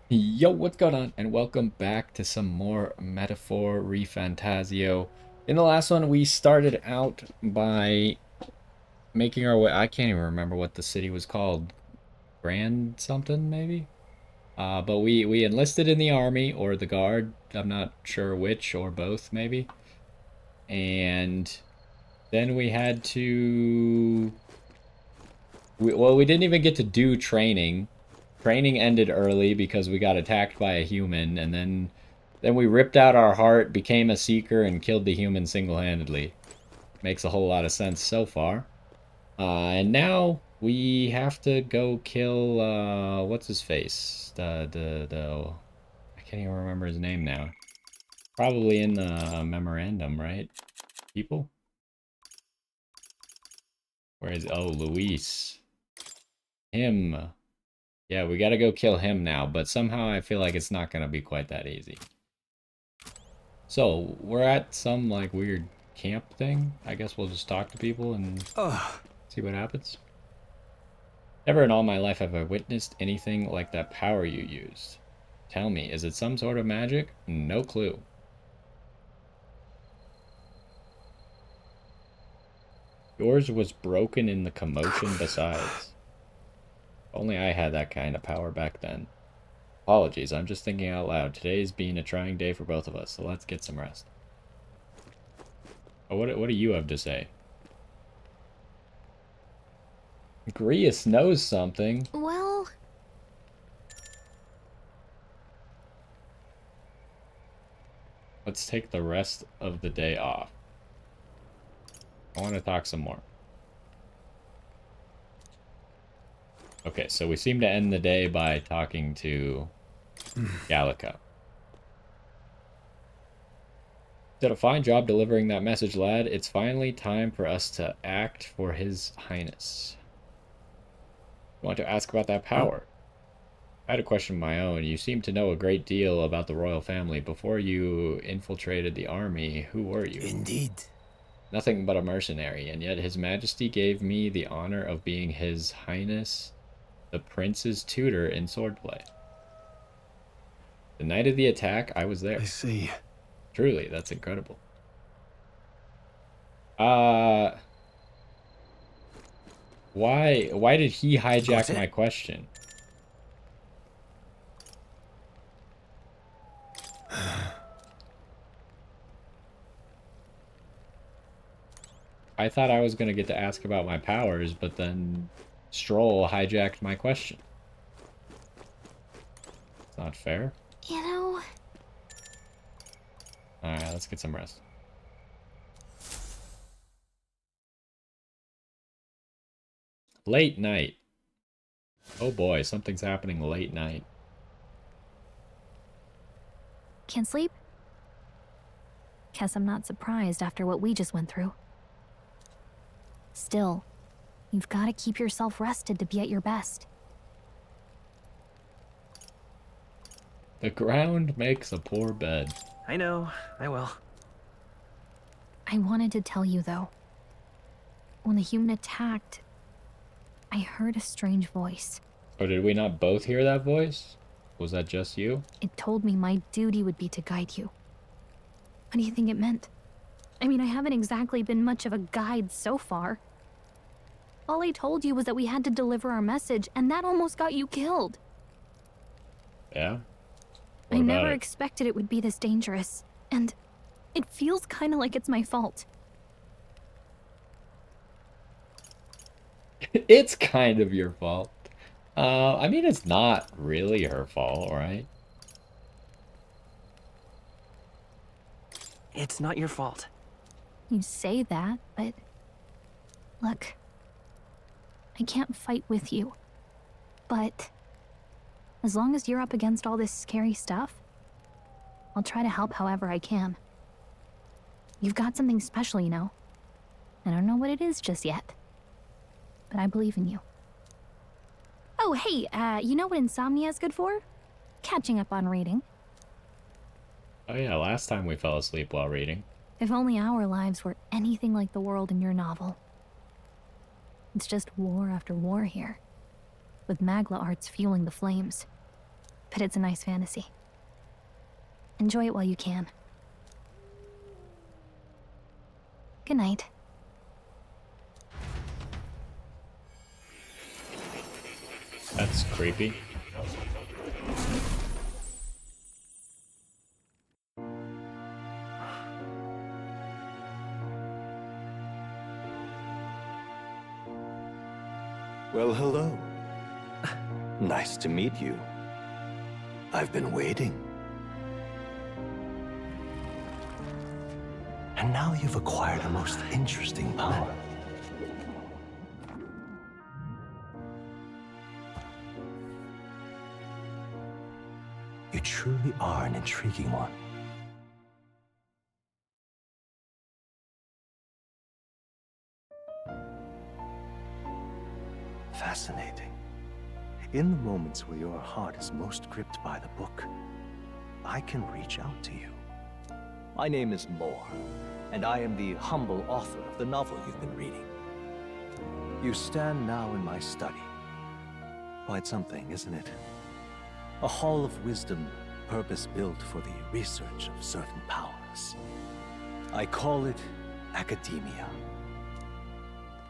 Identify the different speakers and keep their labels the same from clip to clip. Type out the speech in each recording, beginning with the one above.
Speaker 1: Yo, what's going on? And welcome back to some more Metaphor ReFantazio. In the last one, we started out by making our way. I can't even remember what the city was called. Grand something, maybe? But we enlisted in the army or the guard. I'm not sure which or both, maybe. And then we had to. We didn't even get to do training. Training ended early because we got attacked by a human, and then we ripped out our heart, became a seeker, and killed the human single-handedly. Makes a whole lot of sense so far. And now we have to go kill what's his face? The I can't even remember his name now. Probably in the memorandum, right? People? Where is Luis? Him. Yeah, we gotta go kill him now, but somehow I feel like it's not gonna be quite that easy. So, we're at some, like, weird camp thing. I guess we'll just talk to people and see what happens. Never in all my life have I witnessed anything like that power you used. Tell me, is it some sort of magic? No clue. Yours was broken in the commotion besides. Only I had that kind of power back then. Apologies, I'm just thinking out loud. Today's been a trying day for both of us, so let's get some rest. Oh, what do you have to say? Grius knows something.
Speaker 2: Well,
Speaker 1: Let's take the rest of the day off. I want to talk some more. Okay, so we seem to end the day by talking to Gallica. Did a fine job delivering that message, lad. It's finally time for us to act for His Highness. I want to ask about that power. I had a question of my own. You seem to know a great deal about the royal family. Before you infiltrated the army, who were you?
Speaker 3: Indeed.
Speaker 1: Nothing but a mercenary, and yet His Majesty gave me the honor of being His Highness, the Prince's tutor in swordplay. The night of the attack, I was there.
Speaker 3: I see.
Speaker 1: Truly, that's incredible. Uh, why did he hijack my question? I thought I was gonna get to ask about my powers, but then Stroll hijacked my question. It's not fair.
Speaker 2: you know,
Speaker 1: Alright, let's get some rest. Late night. Oh boy, something's happening late night.
Speaker 2: can't sleep? Guess I'm not surprised after what we just went through. Still, you've got to keep yourself rested to be at your best.
Speaker 1: The ground makes a poor bed.
Speaker 3: I know. I will.
Speaker 2: I wanted to tell you, though. When the human attacked, I heard a strange voice.
Speaker 1: Oh, did we not both hear that voice? Was that just you?
Speaker 2: It told me my duty would be to guide you. What do you think it meant? I mean, I haven't exactly been much of a guide so far. All I told you was that we had to deliver our message, and that almost got you killed.
Speaker 1: Yeah?
Speaker 2: I never expected it would be this dangerous, and it feels kind of like it's my fault.
Speaker 1: It's kind of your fault. I mean, it's not really her fault, right?
Speaker 3: It's not your fault.
Speaker 2: You say that, but look, I can't fight with you, but as long as you're up against all this scary stuff, I'll try to help however I can. You've got something special, you know. I don't know what it is just yet, but I believe in you. Oh, hey, you know what insomnia is good for? Catching up on reading.
Speaker 1: Oh yeah, last time we fell asleep while reading.
Speaker 2: If only our lives were anything like the world in your novel. It's just war after war here, with Magla arts fueling the flames. but it's a nice fantasy. Enjoy it while you can. Good night.
Speaker 1: That's creepy.
Speaker 4: Well, hello. Nice to meet you. I've been waiting. And now you've acquired a most interesting power. You truly are an intriguing one. Fascinating. In the moments where your heart is most gripped by the book, I can reach out to you. My name is Moore, and I am the humble author of the novel you've been reading. You stand now in my study. Quite something, isn't it? A hall of wisdom, purpose-built for the research of certain powers. I call it academia.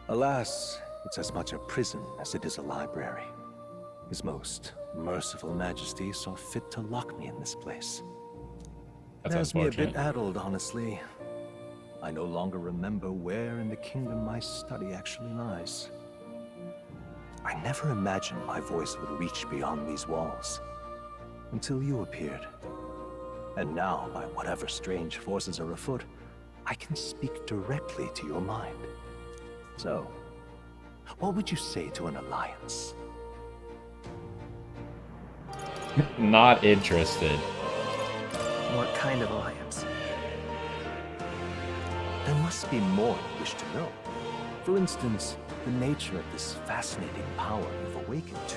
Speaker 4: Alas, it's as much a prison as it is a library. His most merciful majesty saw fit to lock me in this place. It
Speaker 1: That's
Speaker 4: has me a
Speaker 1: unfortunate.
Speaker 4: bit addled, honestly. I no longer remember where in the kingdom my study actually lies. I never imagined my voice would reach beyond these walls. Until you appeared. And now, by whatever strange forces are afoot, I can speak directly to your mind. So, what would you say to an alliance?
Speaker 1: Not interested.
Speaker 3: What kind of alliance?
Speaker 4: There must be more you wish to know. For instance, the nature of this fascinating power you've awakened to.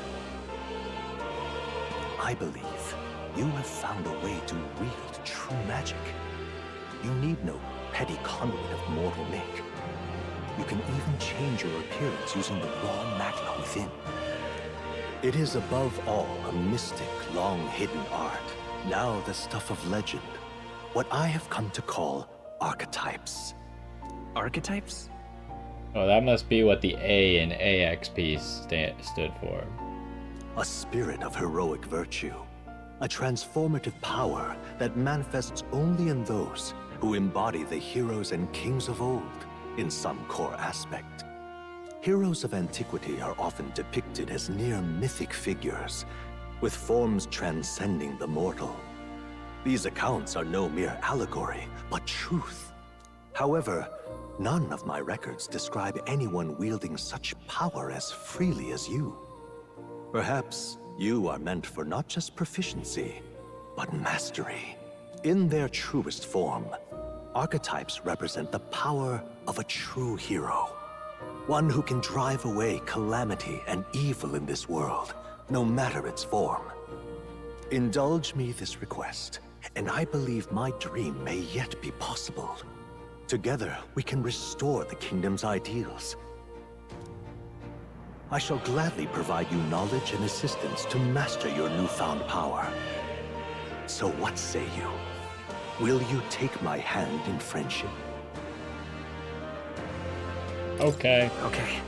Speaker 4: I believe you have found a way to wield true magic. You need no petty conduit of mortal make. You can even change your appearance using the raw magma within. It is above all a mystic, long-hidden art, now the stuff of legend. What I have come to call archetypes.
Speaker 3: Archetypes?
Speaker 1: Oh, that must be what the A in AXP stood for.
Speaker 4: A spirit of heroic virtue. A transformative power that manifests only in those who embody the heroes and kings of old in some core aspect. Heroes of antiquity are often depicted as near mythic figures, with forms transcending the mortal. These accounts are no mere allegory, but truth. However, none of my records describe anyone wielding such power as freely as you. Perhaps you are meant for not just proficiency, but mastery. In their truest form, archetypes represent the power of a true hero. One who can drive away calamity and evil in this world, no matter its form. Indulge me this request, and I believe my dream may yet be possible. Together, we can restore the kingdom's ideals. I shall gladly provide you knowledge and assistance to master your newfound power. So what say you? Will you take my hand in friendship?
Speaker 1: Okay.
Speaker 3: Okay.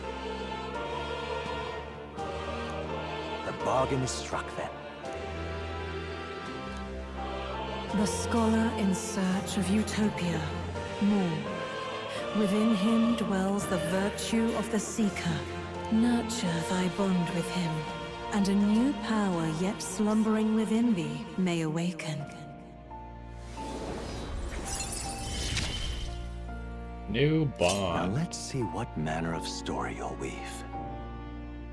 Speaker 4: The bargain is struck then.
Speaker 5: The scholar in search of utopia, more. Within him dwells the virtue of the seeker. Nurture thy bond with him, and a new power yet slumbering within thee may awaken.
Speaker 1: New
Speaker 4: Now
Speaker 1: bond.
Speaker 4: let's see what manner of story you'll weave.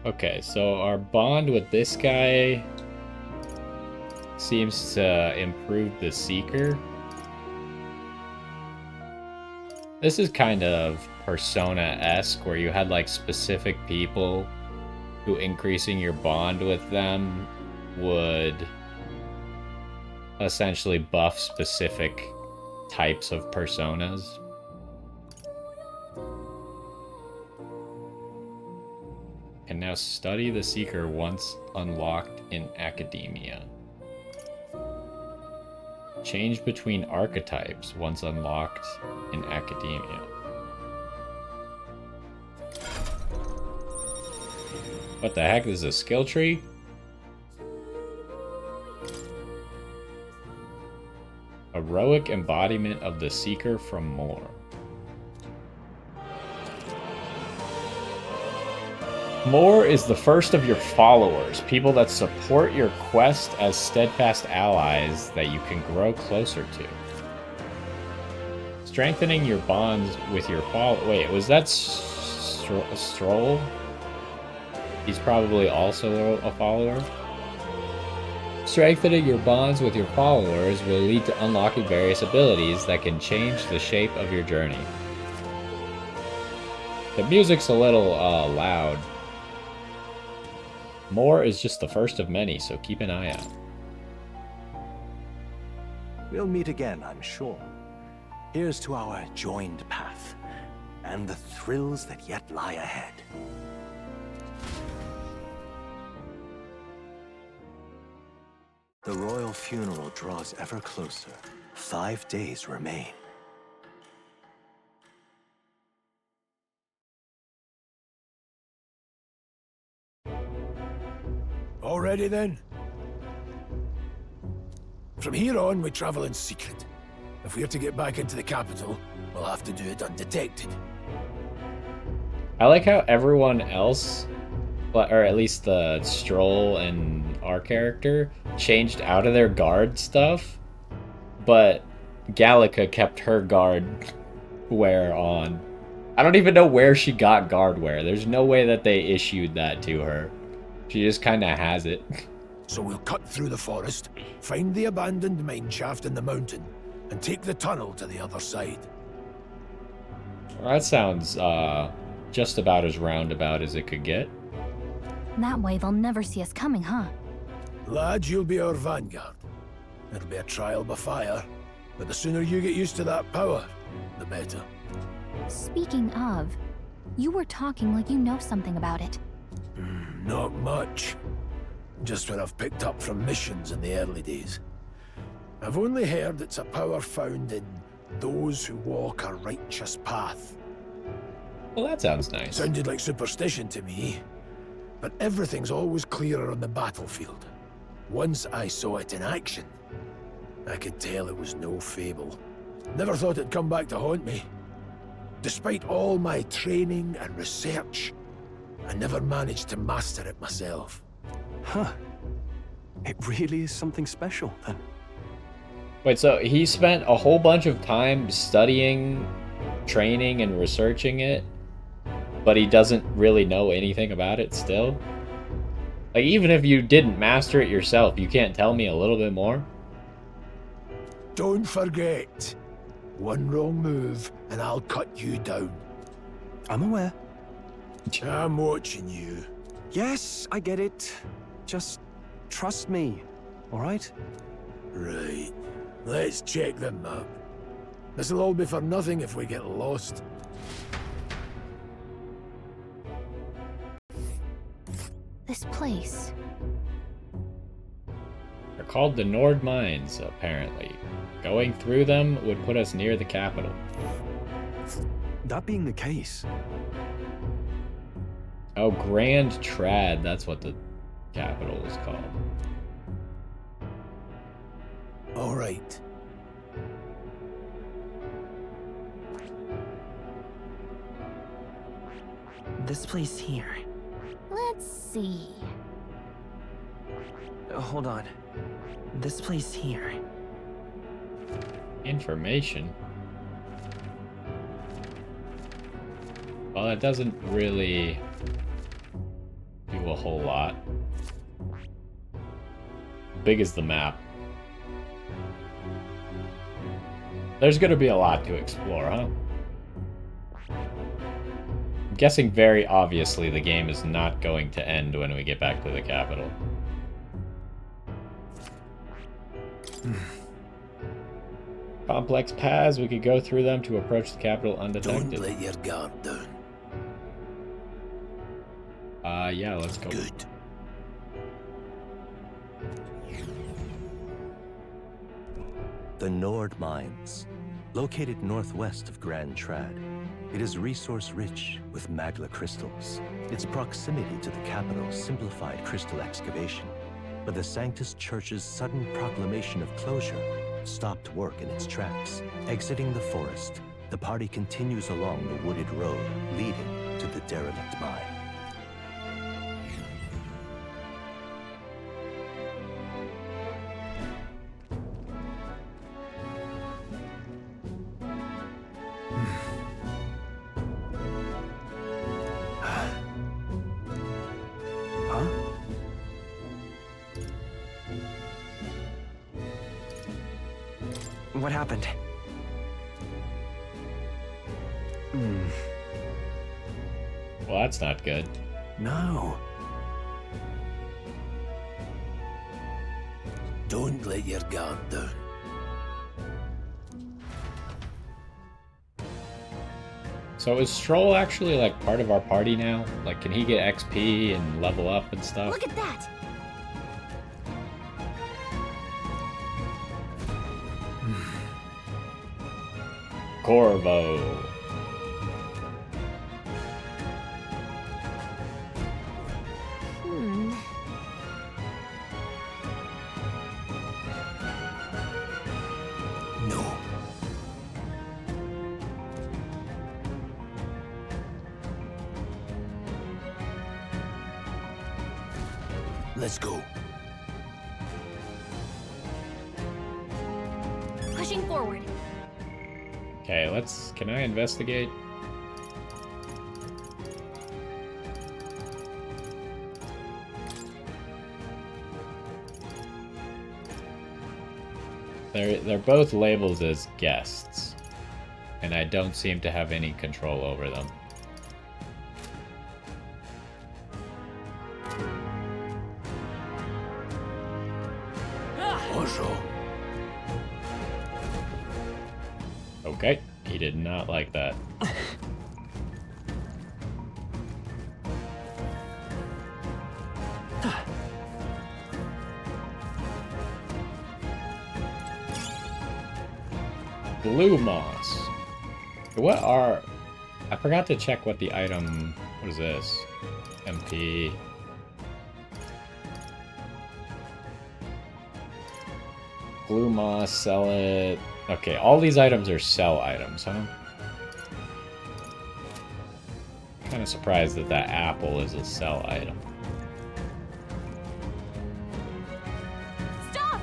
Speaker 1: Okay, so our bond with this guy seems to improve the Seeker. This is kind of Persona-esque, where you had like specific people who increasing your bond with them would essentially buff specific types of personas. Can now study the Seeker once unlocked in academia. Change between archetypes once unlocked in academia. What the heck? This is a skill tree? Heroic embodiment of the Seeker from More. More is the first of your followers, people that support your quest as steadfast allies that you can grow closer to. Strengthening your bonds with your Wait, was that Stroll? He's probably also a follower. Strengthening your bonds with your followers will lead to unlocking various abilities that can change the shape of your journey. The music's a little loud. More is just the first of many, so keep an eye out.
Speaker 4: We'll meet again, I'm sure. Here's to our joined path, and the thrills that yet lie ahead. The royal funeral draws ever closer. 5 days remain.
Speaker 6: All ready then? From here on, we travel in secret. If we're to get back into the capital, we'll have to do it undetected.
Speaker 1: I like how everyone else, or at least the Stroll and our character, changed out of their guard stuff, but Gallica kept her guard wear on. I don't even know where she got guard wear. There's no way that they issued that to her. She just kind of has it.
Speaker 6: So we'll cut through the forest, find the abandoned mine shaft in the mountain, and take the tunnel to the other side.
Speaker 1: Well, that sounds just about as roundabout as it could get.
Speaker 2: That way they'll never see us coming, huh?
Speaker 6: Lads, you'll be our vanguard. It'll be a trial by fire, but the sooner you get used to that power, the better.
Speaker 2: Speaking of, you were talking like you know something about it.
Speaker 6: Not much. Just what I've picked up from missions in the early days. I've only heard it's a power found in those who walk a righteous path.
Speaker 1: Well, that sounds nice.
Speaker 6: Sounded like superstition to me, but everything's always clearer on the battlefield. Once I saw it in action, I could tell it was no fable. Never thought it'd come back to haunt me. Despite all my training and research, I never managed to master it myself.
Speaker 3: Huh. It really is something special, then.
Speaker 1: Wait, so he spent a whole bunch of time studying, training, and researching it, but he doesn't really know anything about it still? Like, even if you didn't master it yourself, you can't tell me a little bit more?
Speaker 6: Don't forget, one wrong move and I'll cut you down.
Speaker 3: I'm aware.
Speaker 6: I'm watching you.
Speaker 3: Yes, I get it. Just trust me, all right?
Speaker 6: Right. Let's check the map. This'll all be for nothing if we get lost.
Speaker 2: This place.
Speaker 1: They're called the Nord Mines, apparently. Going through them would put us near the capital.
Speaker 3: That being the case,
Speaker 1: Oh, Grand Trad, that's what the capital is called.
Speaker 6: All right.
Speaker 3: this place here.
Speaker 2: Let's see.
Speaker 3: Hold on. This place here.
Speaker 1: Information? Well, that doesn't really do a whole lot. Big is the map. There's gonna be a lot to explore, huh? I'm guessing very obviously the game is not going to end when we get back to the capital. Complex paths, we could go through them to approach the capital undetected.
Speaker 6: Don't let your guard down.
Speaker 1: Yeah, let's go.
Speaker 6: Good.
Speaker 4: The Nord Mines. Located northwest of Grand Trad, it is resource-rich with magla crystals. Its proximity to the capital simplified crystal excavation, but the Sanctus Church's sudden proclamation of closure stopped work in its tracks. Exiting the forest, the party continues along the wooded road leading to the derelict mine.
Speaker 3: Huh? What happened?
Speaker 1: Well, that's not good.
Speaker 3: No.
Speaker 6: Don't let your guard down.
Speaker 1: So is Stroll actually like part of our party now? Like, can he get XP and level up and stuff?
Speaker 2: Look at that!
Speaker 1: Corvo.
Speaker 6: No. Let's go.
Speaker 2: Pushing forward.
Speaker 1: Okay, can I investigate? They're both labeled as guests, and I don't seem to have any control over them.
Speaker 6: Also,
Speaker 1: Okay, he did not like that. Blue moss. I forgot to check what the item. What is this? MP. Blue moss, sell it. Okay, all these items are sell items, huh? Kind of surprised that that apple is a sell item.
Speaker 2: Stop!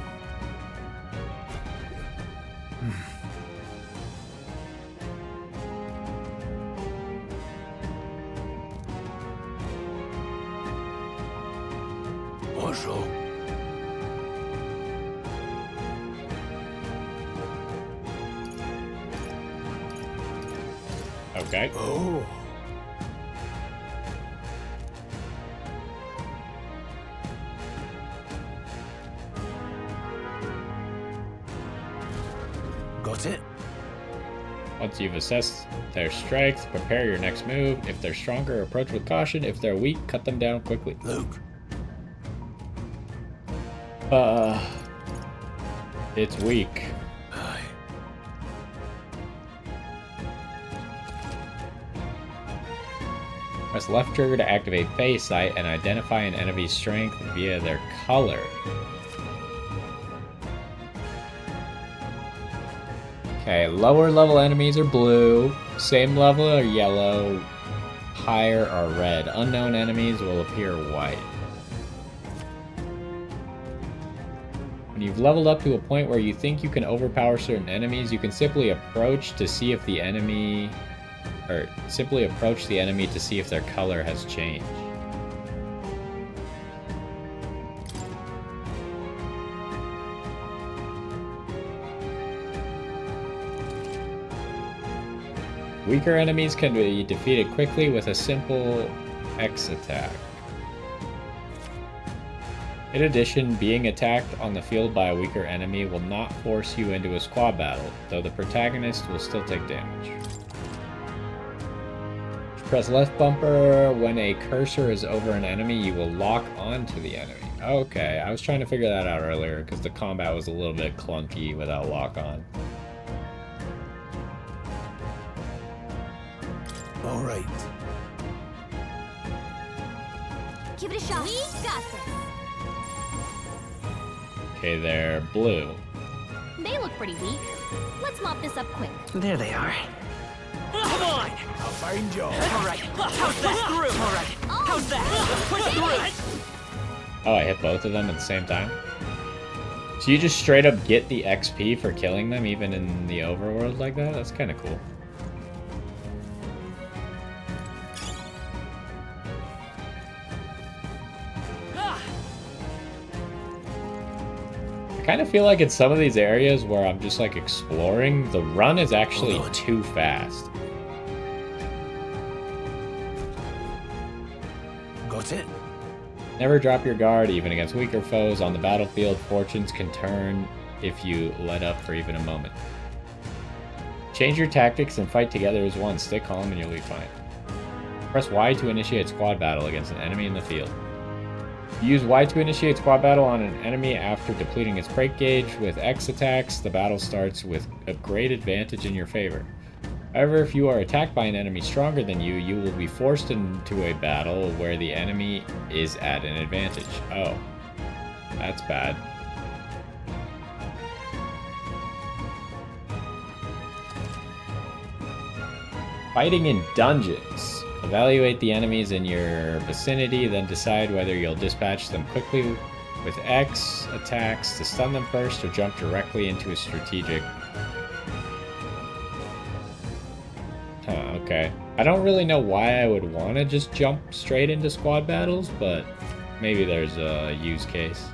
Speaker 6: also.
Speaker 1: Okay.
Speaker 6: Oh. Got it.
Speaker 1: Once you've assessed their strength, prepare your next move. If they're stronger, approach with caution. If they're weak, cut them down quickly.
Speaker 6: Look.
Speaker 1: It's weak.
Speaker 6: Aye.
Speaker 1: Press left trigger to activate Phase Sight and identify an enemy's strength via their color. Okay, lower level enemies are blue, same level are yellow, higher are red. Unknown enemies will appear white. When you've leveled up to a point where you think you can overpower certain enemies, you can simply approach to see if the enemy... or simply approach the enemy to see if their color has changed. Weaker enemies can be defeated quickly with a simple X attack. In addition, being attacked on the field by a weaker enemy will not force you into a squad battle, though the protagonist will still take damage. Press left bumper. When a cursor is over an enemy, you will lock onto the enemy. Okay, I was trying to figure that out earlier because the combat was a little bit clunky without lock-on.
Speaker 6: All right.
Speaker 2: Give it a shot. We got this.
Speaker 1: Okay, they're blue.
Speaker 2: They look pretty weak. Let's mop this up quick.
Speaker 3: There they are.
Speaker 7: Come on!
Speaker 6: I'll find you.
Speaker 7: All right. How's that? Through. All right. How's that? Let's push through.
Speaker 1: Oh, I hit both of them at the same time? So you just straight up get the XP for killing them even in the overworld like that? That's kind of cool. I kind of feel like in some of these areas where I'm just like exploring, the run is actually too fast.
Speaker 6: Got it.
Speaker 1: Never drop your guard, even against weaker foes. On the battlefield, fortunes can turn if you let up for even a moment. Change your tactics and fight together as one. Stay calm and you'll be fine. Press Y to initiate squad battle against an enemy in the field. Use Y to initiate squad battle on an enemy after depleting its break gauge. With X attacks, the battle starts with a great advantage in your favor. However, if you are attacked by an enemy stronger than you, you will be forced into a battle where the enemy is at an advantage. Oh, that's bad. Fighting in dungeons. Evaluate the enemies in your vicinity, then decide whether you'll dispatch them quickly with X attacks to stun them first or jump directly into a strategic. Huh, okay. I don't really know why I would want to just jump straight into squad battles, but maybe there's a use case.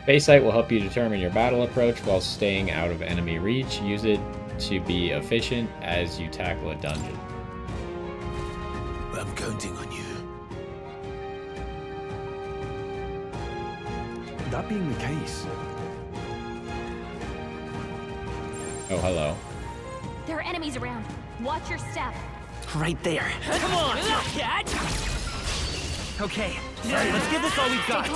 Speaker 1: Base sight will help you determine your battle approach while staying out of enemy reach. Use it to be efficient as you tackle a dungeon.
Speaker 6: I'm counting on you.
Speaker 3: That being the case,
Speaker 1: Oh, hello.
Speaker 2: There are enemies around. Watch your step.
Speaker 3: right there.
Speaker 7: Come on, cat.
Speaker 3: Okay, let's give this all we've got.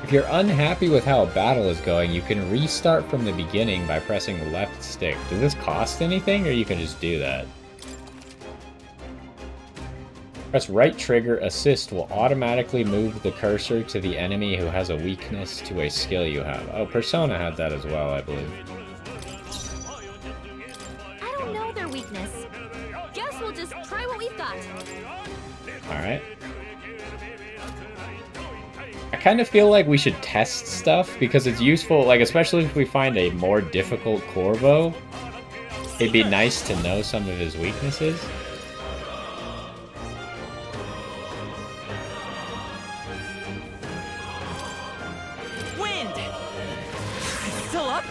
Speaker 1: If you're unhappy with how a battle is going, you can restart from the beginning by pressing left stick. Does this cost anything, or you can just do that? Press right trigger. Assist will automatically move the cursor to the enemy who has a weakness to a skill you have. Oh, Persona had that as well, I believe.
Speaker 2: I don't know their weakness. Guess we'll just try what we've got.
Speaker 1: Alright. I kind of feel like we should test stuff because it's useful, like especially if we find a more difficult Corvo. It'd be nice to know some of his weaknesses.
Speaker 7: Wind. Still up?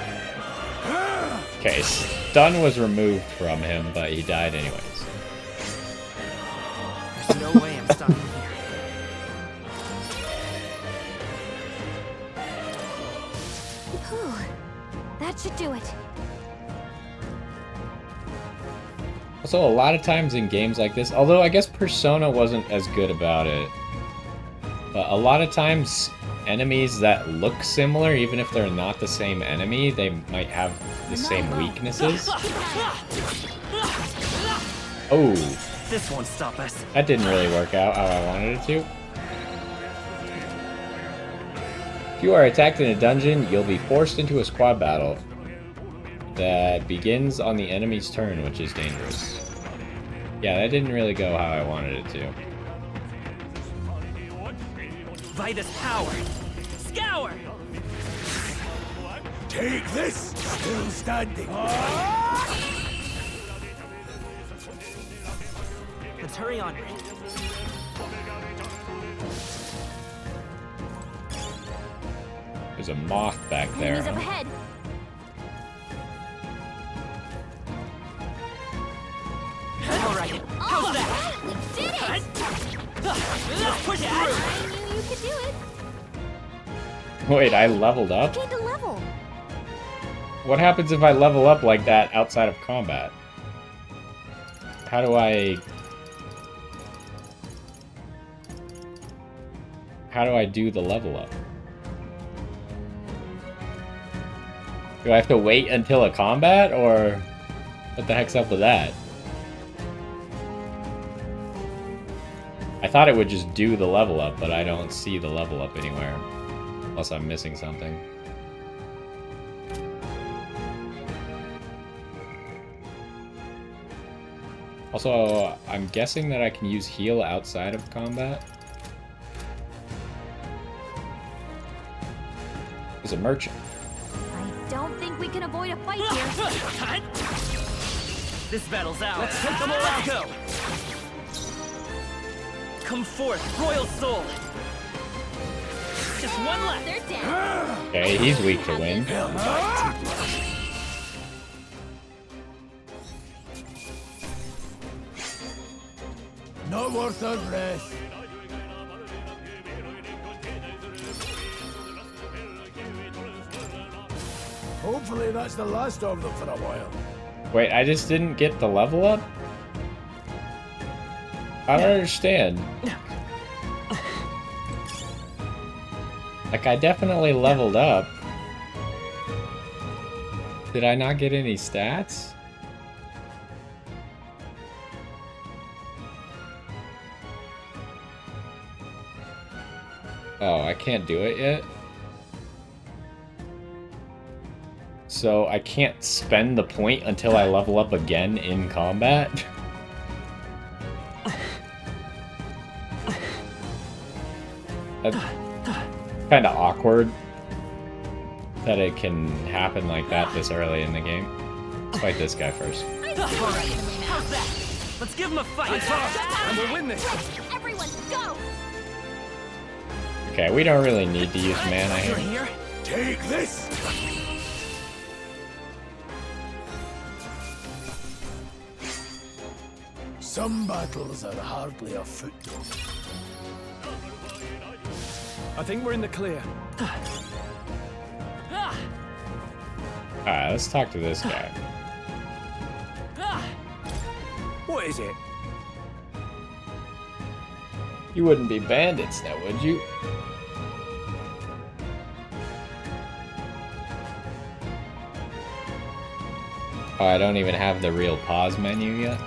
Speaker 1: Okay, stun was removed from him, but he died anyways.
Speaker 3: There's no way I'm stopping here.
Speaker 2: Whew. That should do it.
Speaker 1: Also, a lot of times in games like this, although I guess Persona wasn't as good about it, but a lot of times enemies that look similar, even if they're not the same enemy, they might have the same weaknesses. Oh,
Speaker 3: This won't stop us.
Speaker 1: that didn't really work out how I wanted it to. If you are attacked in a dungeon, you'll be forced into a squad battle that begins on the enemy's turn, which is dangerous. Yeah, that didn't really go how I wanted it to.
Speaker 7: Vitus power. Scour.
Speaker 6: Take this! Still standing.
Speaker 3: Let's hurry on.
Speaker 1: There's a moth back there.
Speaker 2: Enemies up ahead.
Speaker 7: All right. How's that?
Speaker 2: We did it!
Speaker 7: Push through.
Speaker 2: I knew you could do it.
Speaker 1: Wait, I leveled up?
Speaker 2: Gained a level.
Speaker 1: What happens if I level up like that outside of combat? How do I... how do I do the level up? Do I have to wait until a combat, or what the heck's up with that? I thought it would just do the level up, but I don't see the level up anywhere. Unless I'm missing something. Also, I'm guessing that I can use heal outside of combat. There's a merchant.
Speaker 2: I don't think we can avoid a fight here.
Speaker 7: This battle's ours. Let's take them all out. Go. Come forth, royal soul. Just one left.
Speaker 2: They're dead.
Speaker 1: Okay, he's weak to win.
Speaker 6: Not worth a breath. Hopefully that's the last of them for a while.
Speaker 1: Wait, I just didn't get the level up? I don't understand. Like, I definitely leveled up. Did I not get any stats? Oh, I can't do it yet? So I can't spend the point until I level up again in combat? That's kind of awkward that it can happen like that this early in the game. Let's fight this guy first.
Speaker 7: Alright, how's that? Let's give him a fight.
Speaker 3: And we'll win this.
Speaker 2: Everyone, go!
Speaker 1: Okay, we don't really need to use mana
Speaker 7: You're
Speaker 1: here.
Speaker 7: here?
Speaker 6: Take this! Some battles are hardly a footnote.
Speaker 3: I think we're in the clear.
Speaker 1: Alright, let's talk to this guy.
Speaker 3: What is it?
Speaker 1: You wouldn't be bandits now, would you? Oh, I don't even have the real pause menu yet.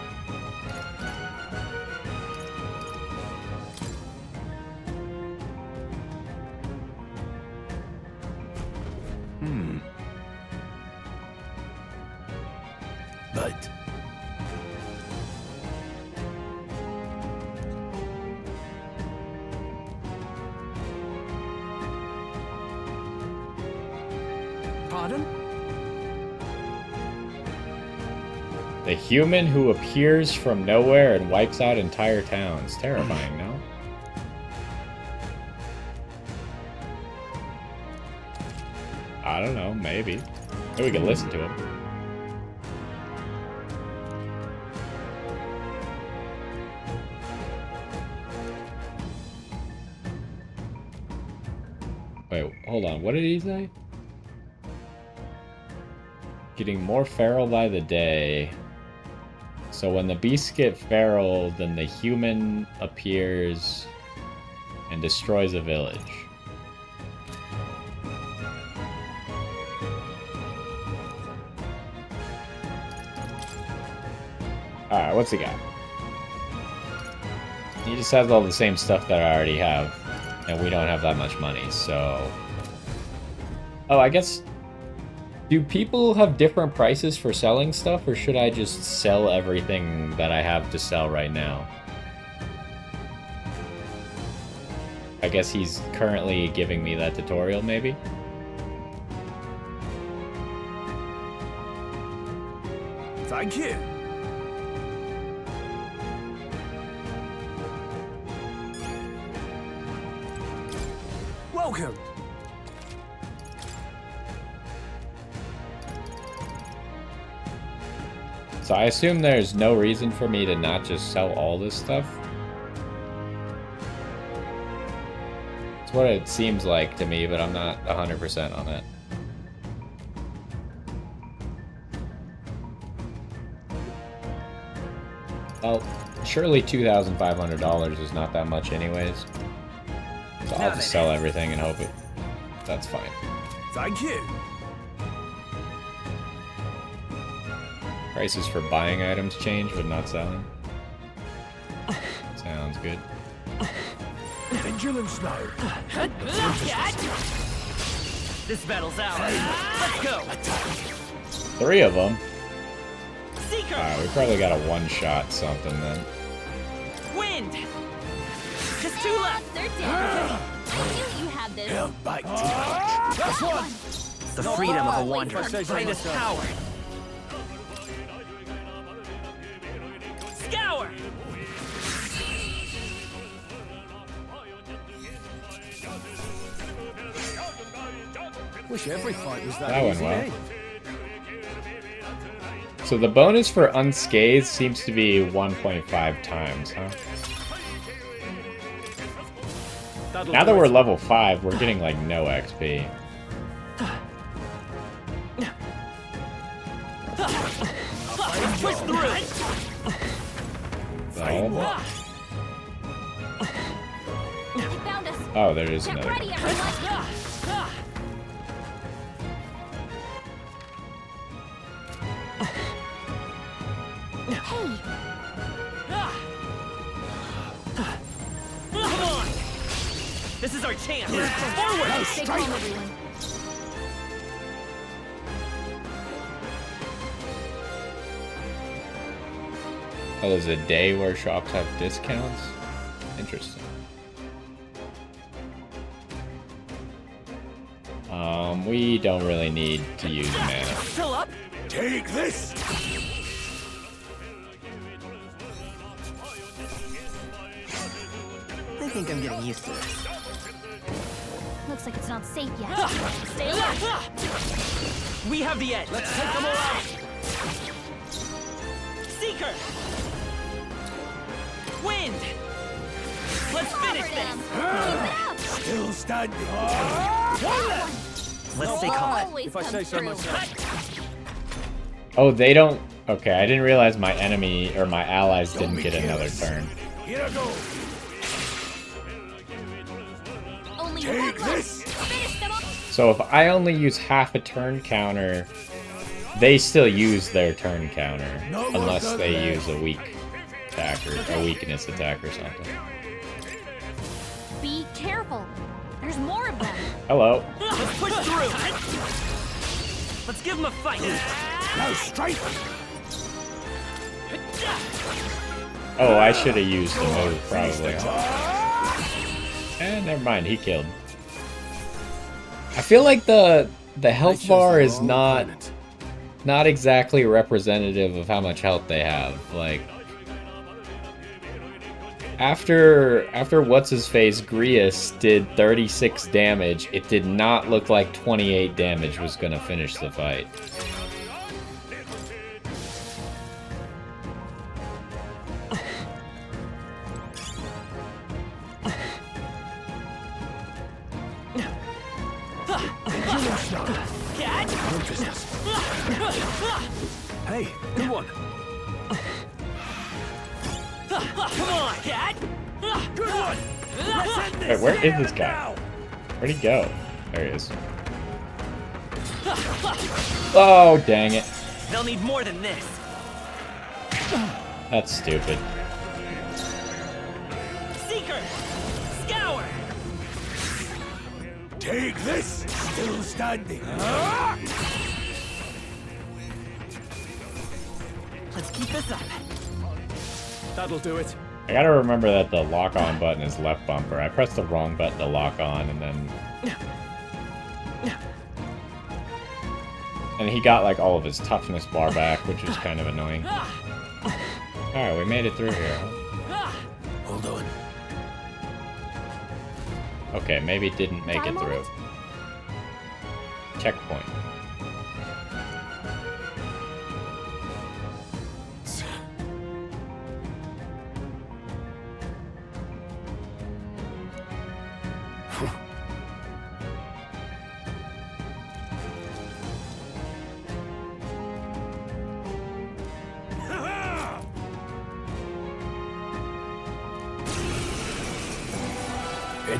Speaker 6: But
Speaker 3: Pardon?
Speaker 1: The human who appears from nowhere and wipes out entire towns. Terrifying, no? I don't know, maybe. Maybe we can listen to him. Wait, hold on. What did he say? Getting more feral by the day. So when the beasts get feral, then the human appears and destroys a village. Alright, what's he got? He just has all the same stuff that I already have. And we don't have that much money, so... Oh, I guess... Do people have different prices for selling stuff, or should I just sell everything that I have to sell right now? I guess he's currently giving me that tutorial, maybe?
Speaker 3: Thank you. Welcome.
Speaker 1: So I assume there's no reason for me to not just sell all this stuff. It's what it seems like to me, but I'm not 100% on it. Well, surely $2,500 is not that much anyways. So I'll just sell everything and hope it. That's fine.
Speaker 3: Thank you.
Speaker 1: Prices for buying items change, but not selling. Sounds good.
Speaker 6: Vigilance now.
Speaker 7: This battle's ours. Let's go.
Speaker 1: 3 of them.
Speaker 7: Seeker.
Speaker 1: We probably got a one-shot something then.
Speaker 7: Wind. Just 2 left.
Speaker 2: They're dead. You have this.
Speaker 6: Held back too much.
Speaker 7: That's one. The freedom of a wanderer. Greatest power. Scour.
Speaker 3: Wish every fight was
Speaker 1: That went
Speaker 3: easy,
Speaker 1: well.
Speaker 3: eh?
Speaker 1: So the bonus for unscathed seems to be 1.5 times, huh? Now that we're level 5, we're getting like no XP.
Speaker 7: Push through.
Speaker 1: So,
Speaker 2: You found us.
Speaker 1: oh, there is
Speaker 2: Get
Speaker 1: another.
Speaker 2: ready, everyone. Hey,
Speaker 7: Come on. This is our chance. Forward.
Speaker 2: stay calm, everyone.
Speaker 1: Oh, there's a day where shops have discounts? Interesting. We don't really need to use mana.
Speaker 7: Still up.
Speaker 6: Take this.
Speaker 7: I think I'm getting used to this.
Speaker 2: Looks like it's not safe yet. Stay alert.
Speaker 7: We have the edge. Let's take them all out. Seeker. Wind. Let's finish
Speaker 2: Cover them.
Speaker 7: this.
Speaker 2: Keep it up.
Speaker 6: Still standing.
Speaker 7: Let's stay calm.
Speaker 2: Always
Speaker 3: If I
Speaker 2: come
Speaker 3: say so
Speaker 2: through.
Speaker 3: myself.
Speaker 1: Oh, they don't... Okay, I didn't realize my enemy, or my allies didn't get another turn.
Speaker 6: Here I go.
Speaker 2: Only
Speaker 6: Take
Speaker 2: one left.
Speaker 6: this.
Speaker 2: Finish them off.
Speaker 1: So if I only use half a turn counter, they still use their turn counter.
Speaker 6: No more
Speaker 1: Unless they
Speaker 6: gun
Speaker 1: use a weak attack or a weakness attack or something.
Speaker 2: Be careful. There's more of them.
Speaker 1: Hello.
Speaker 7: Let's push through. Let's give them a fight.
Speaker 6: Now strike.
Speaker 1: Oh, I should have used the move probably. And never mind, he killed. I feel like the health bar is not exactly representative of how much health they have. Like after what's his face Grius did 36 damage, it did not look like 28 damage was gonna finish the fight.
Speaker 3: Hey, good one.
Speaker 7: Come on, cat.
Speaker 3: Good one. Let's end
Speaker 1: Wait,
Speaker 3: this
Speaker 1: where is
Speaker 3: here
Speaker 1: this
Speaker 3: and
Speaker 1: guy?
Speaker 3: now.
Speaker 1: Where'd he go? There he is. Oh, dang it.
Speaker 7: They'll need more than this.
Speaker 1: That's stupid.
Speaker 7: Seeker. Scour.
Speaker 6: Take this. Still standing.
Speaker 7: Let's keep this up.
Speaker 3: That'll do it.
Speaker 1: I gotta remember that the lock-on button is left bumper. I pressed the wrong button to lock on, and then... And he got, like, all of his toughness bar back, which is kind of annoying. Alright, we made it through here.
Speaker 6: Hold on.
Speaker 1: Okay, maybe it didn't make
Speaker 2: Got a
Speaker 1: it through.
Speaker 2: moment?
Speaker 1: Checkpoint.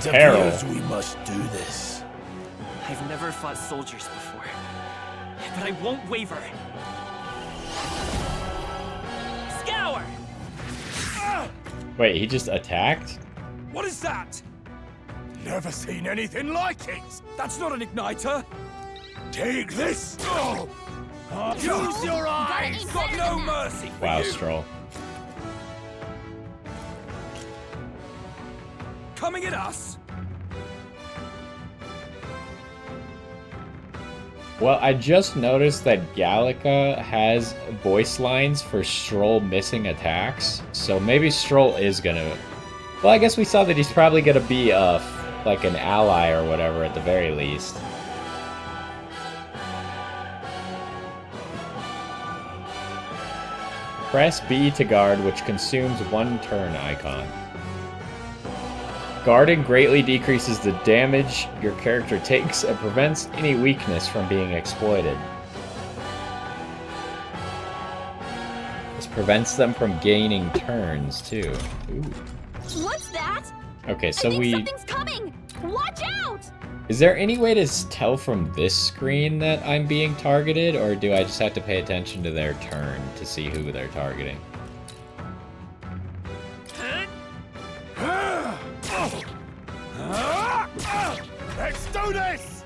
Speaker 6: It
Speaker 1: Peril.
Speaker 6: appears we must do this.
Speaker 7: I've never fought soldiers before, but I won't waver. Scour!
Speaker 1: Wait, he just attacked?
Speaker 3: What is that? Never seen anything like it. That's not an igniter.
Speaker 6: Take this!
Speaker 3: Use your eyes. Got no mercy for
Speaker 1: Wow,
Speaker 3: you.
Speaker 1: Stroll.
Speaker 3: Coming at us.
Speaker 1: Well, I just noticed that Gallica has voice lines for Stroll missing attacks, so maybe Stroll is gonna... Well, I guess we saw that he's probably gonna be, like an ally or whatever at the very least. Press B to guard, which consumes 1 turn icon. Guarding greatly decreases the damage your character takes and prevents any weakness from being exploited. This prevents them from gaining turns, too. Ooh.
Speaker 2: What's that?
Speaker 1: Okay,
Speaker 2: I
Speaker 1: so
Speaker 2: think
Speaker 1: we...
Speaker 2: something's coming! Watch out!
Speaker 1: Is there any way to tell from this screen that I'm being targeted, or do I just have to pay attention to their turn to see who they're targeting?
Speaker 3: Let's do this.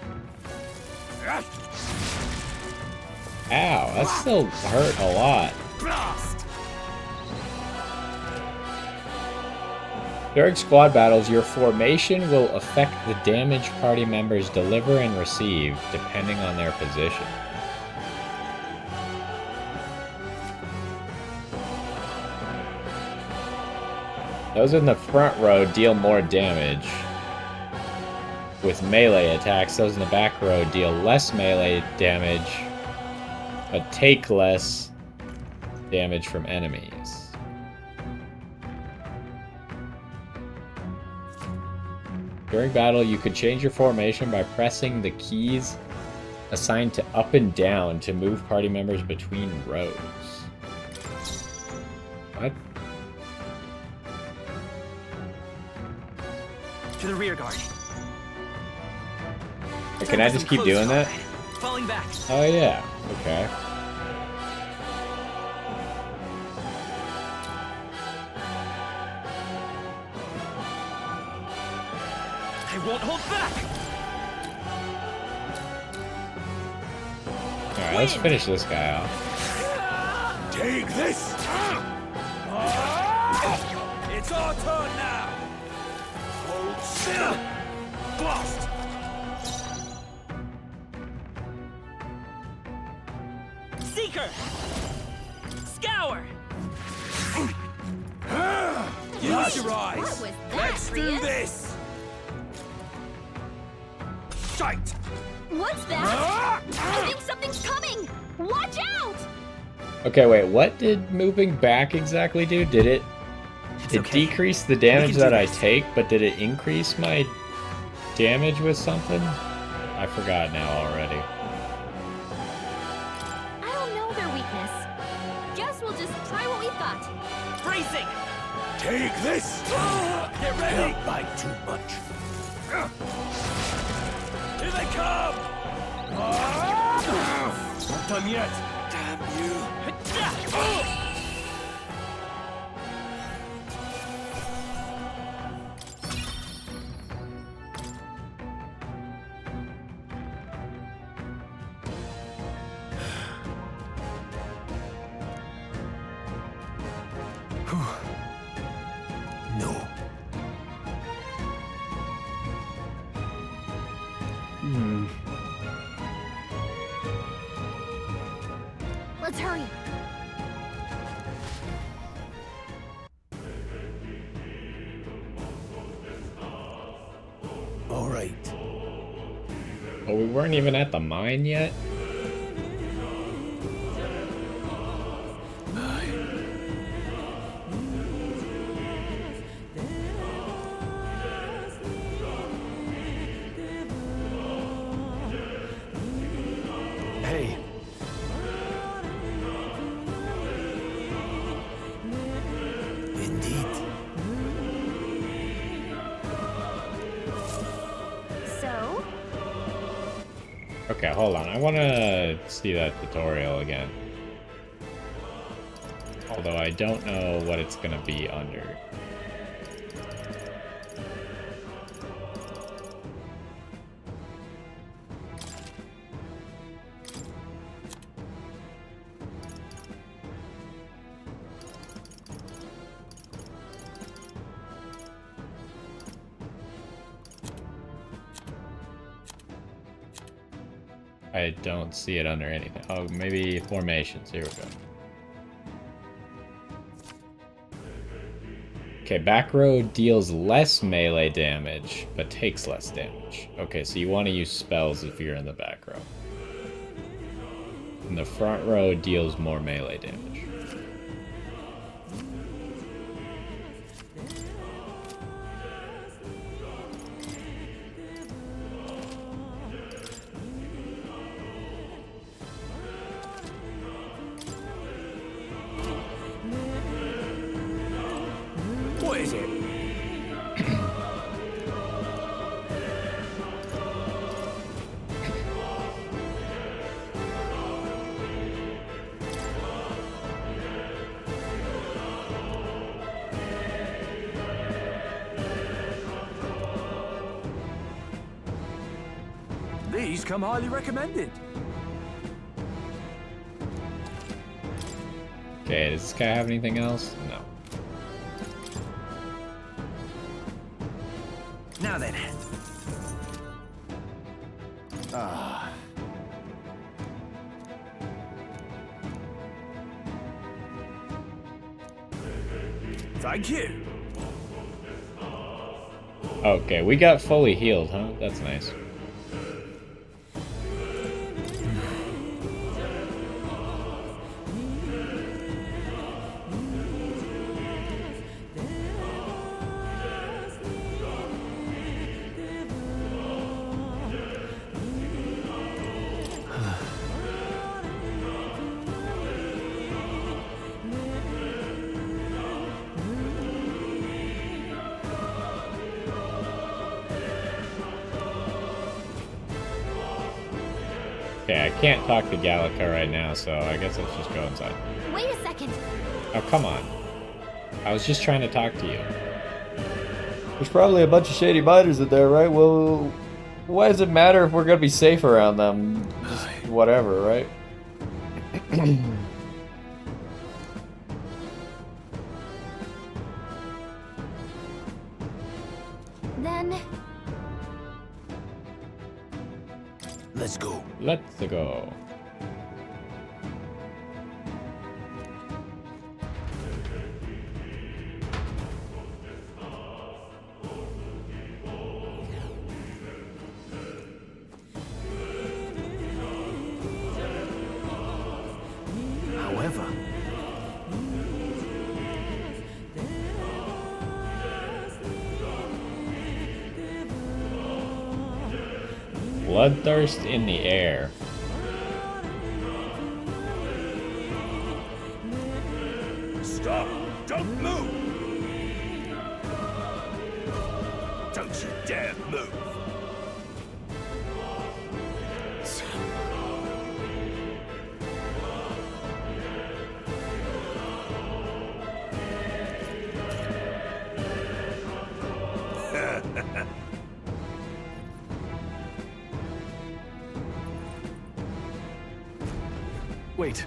Speaker 1: Ow, that still hurt a lot.
Speaker 3: Blast.
Speaker 1: During squad battles, your formation will affect the damage party members deliver and receive, depending on their position. Those in the front row deal more damage with melee attacks. Those in the back row deal less melee damage, but take less damage from enemies. During battle, you could change your formation by pressing the keys assigned to up and down to move party members between rows. What?
Speaker 7: To the rear guard.
Speaker 1: Can I just keep doing that?
Speaker 7: Falling back.
Speaker 1: Oh yeah, okay.
Speaker 7: I won't hold back.
Speaker 1: Alright, let's finish this guy off.
Speaker 3: Take this. It's our turn now. Hold still. Blast.
Speaker 7: Seeker. Scour.
Speaker 3: Use your
Speaker 2: What
Speaker 3: eyes.
Speaker 2: was that,
Speaker 3: Let's do
Speaker 2: Rias?
Speaker 3: this. Shite.
Speaker 2: What's that? I think something's coming! Watch out!
Speaker 1: Okay, wait, what did moving back exactly do? Did it
Speaker 7: okay.
Speaker 1: decrease the damage
Speaker 7: can do
Speaker 1: that I
Speaker 7: this.
Speaker 1: take, but did it increase my damage with something? I forgot now already.
Speaker 2: I don't know their weakness. Guess we'll just try what we've got.
Speaker 7: Bracing.
Speaker 6: Take this!
Speaker 7: Get ready.
Speaker 6: Don't bite too much.
Speaker 3: Here they come. Not done yet. Damn you.
Speaker 6: No.
Speaker 2: Let's hurry.
Speaker 6: All right.
Speaker 1: Oh, we weren't even at the mine yet?
Speaker 3: Hey.
Speaker 6: Indeed.
Speaker 2: So,
Speaker 1: Okay, hold on. I want to see that tutorial again. Although I don't know what it's going to be under. I don't see it under anything. Oh, maybe formations. Here we go. Okay, back row deals less melee damage, but takes less damage. Okay, so you want to use spells if you're in the back row. And the front row deals more melee damage.
Speaker 3: What is it? These come highly recommended.
Speaker 1: Okay, does this guy have anything else? No.
Speaker 3: Now then. Ah. Thank you.
Speaker 1: Okay, we got fully healed, huh? That's nice. Okay, I can't talk to Gallica right now, so I guess let's just go inside.
Speaker 2: wait a second.
Speaker 1: Oh, come on. I was just trying to talk to you. There's probably a bunch of shady biters in there, right? Well, why does it matter if we're gonna be safe around them? Just whatever, right?
Speaker 2: Then,
Speaker 6: Let's go.
Speaker 1: Let's go.
Speaker 3: However,
Speaker 1: Bloodthirst in the air.
Speaker 3: stop! Don't move! Don't you dare move! Wait.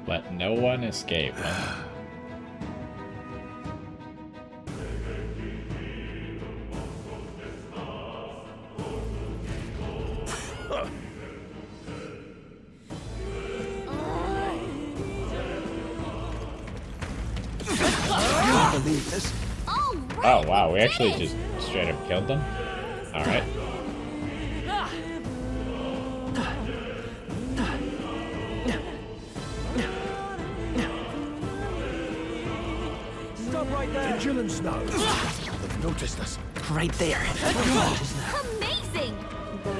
Speaker 1: Let no one escape. Huh?
Speaker 6: Believe this?
Speaker 2: all right.
Speaker 1: Oh wow, we actually just straight up killed them? Alright.
Speaker 3: Stop right there!
Speaker 6: Vigilance now. They've noticed us.
Speaker 7: Right there.
Speaker 2: Amazing!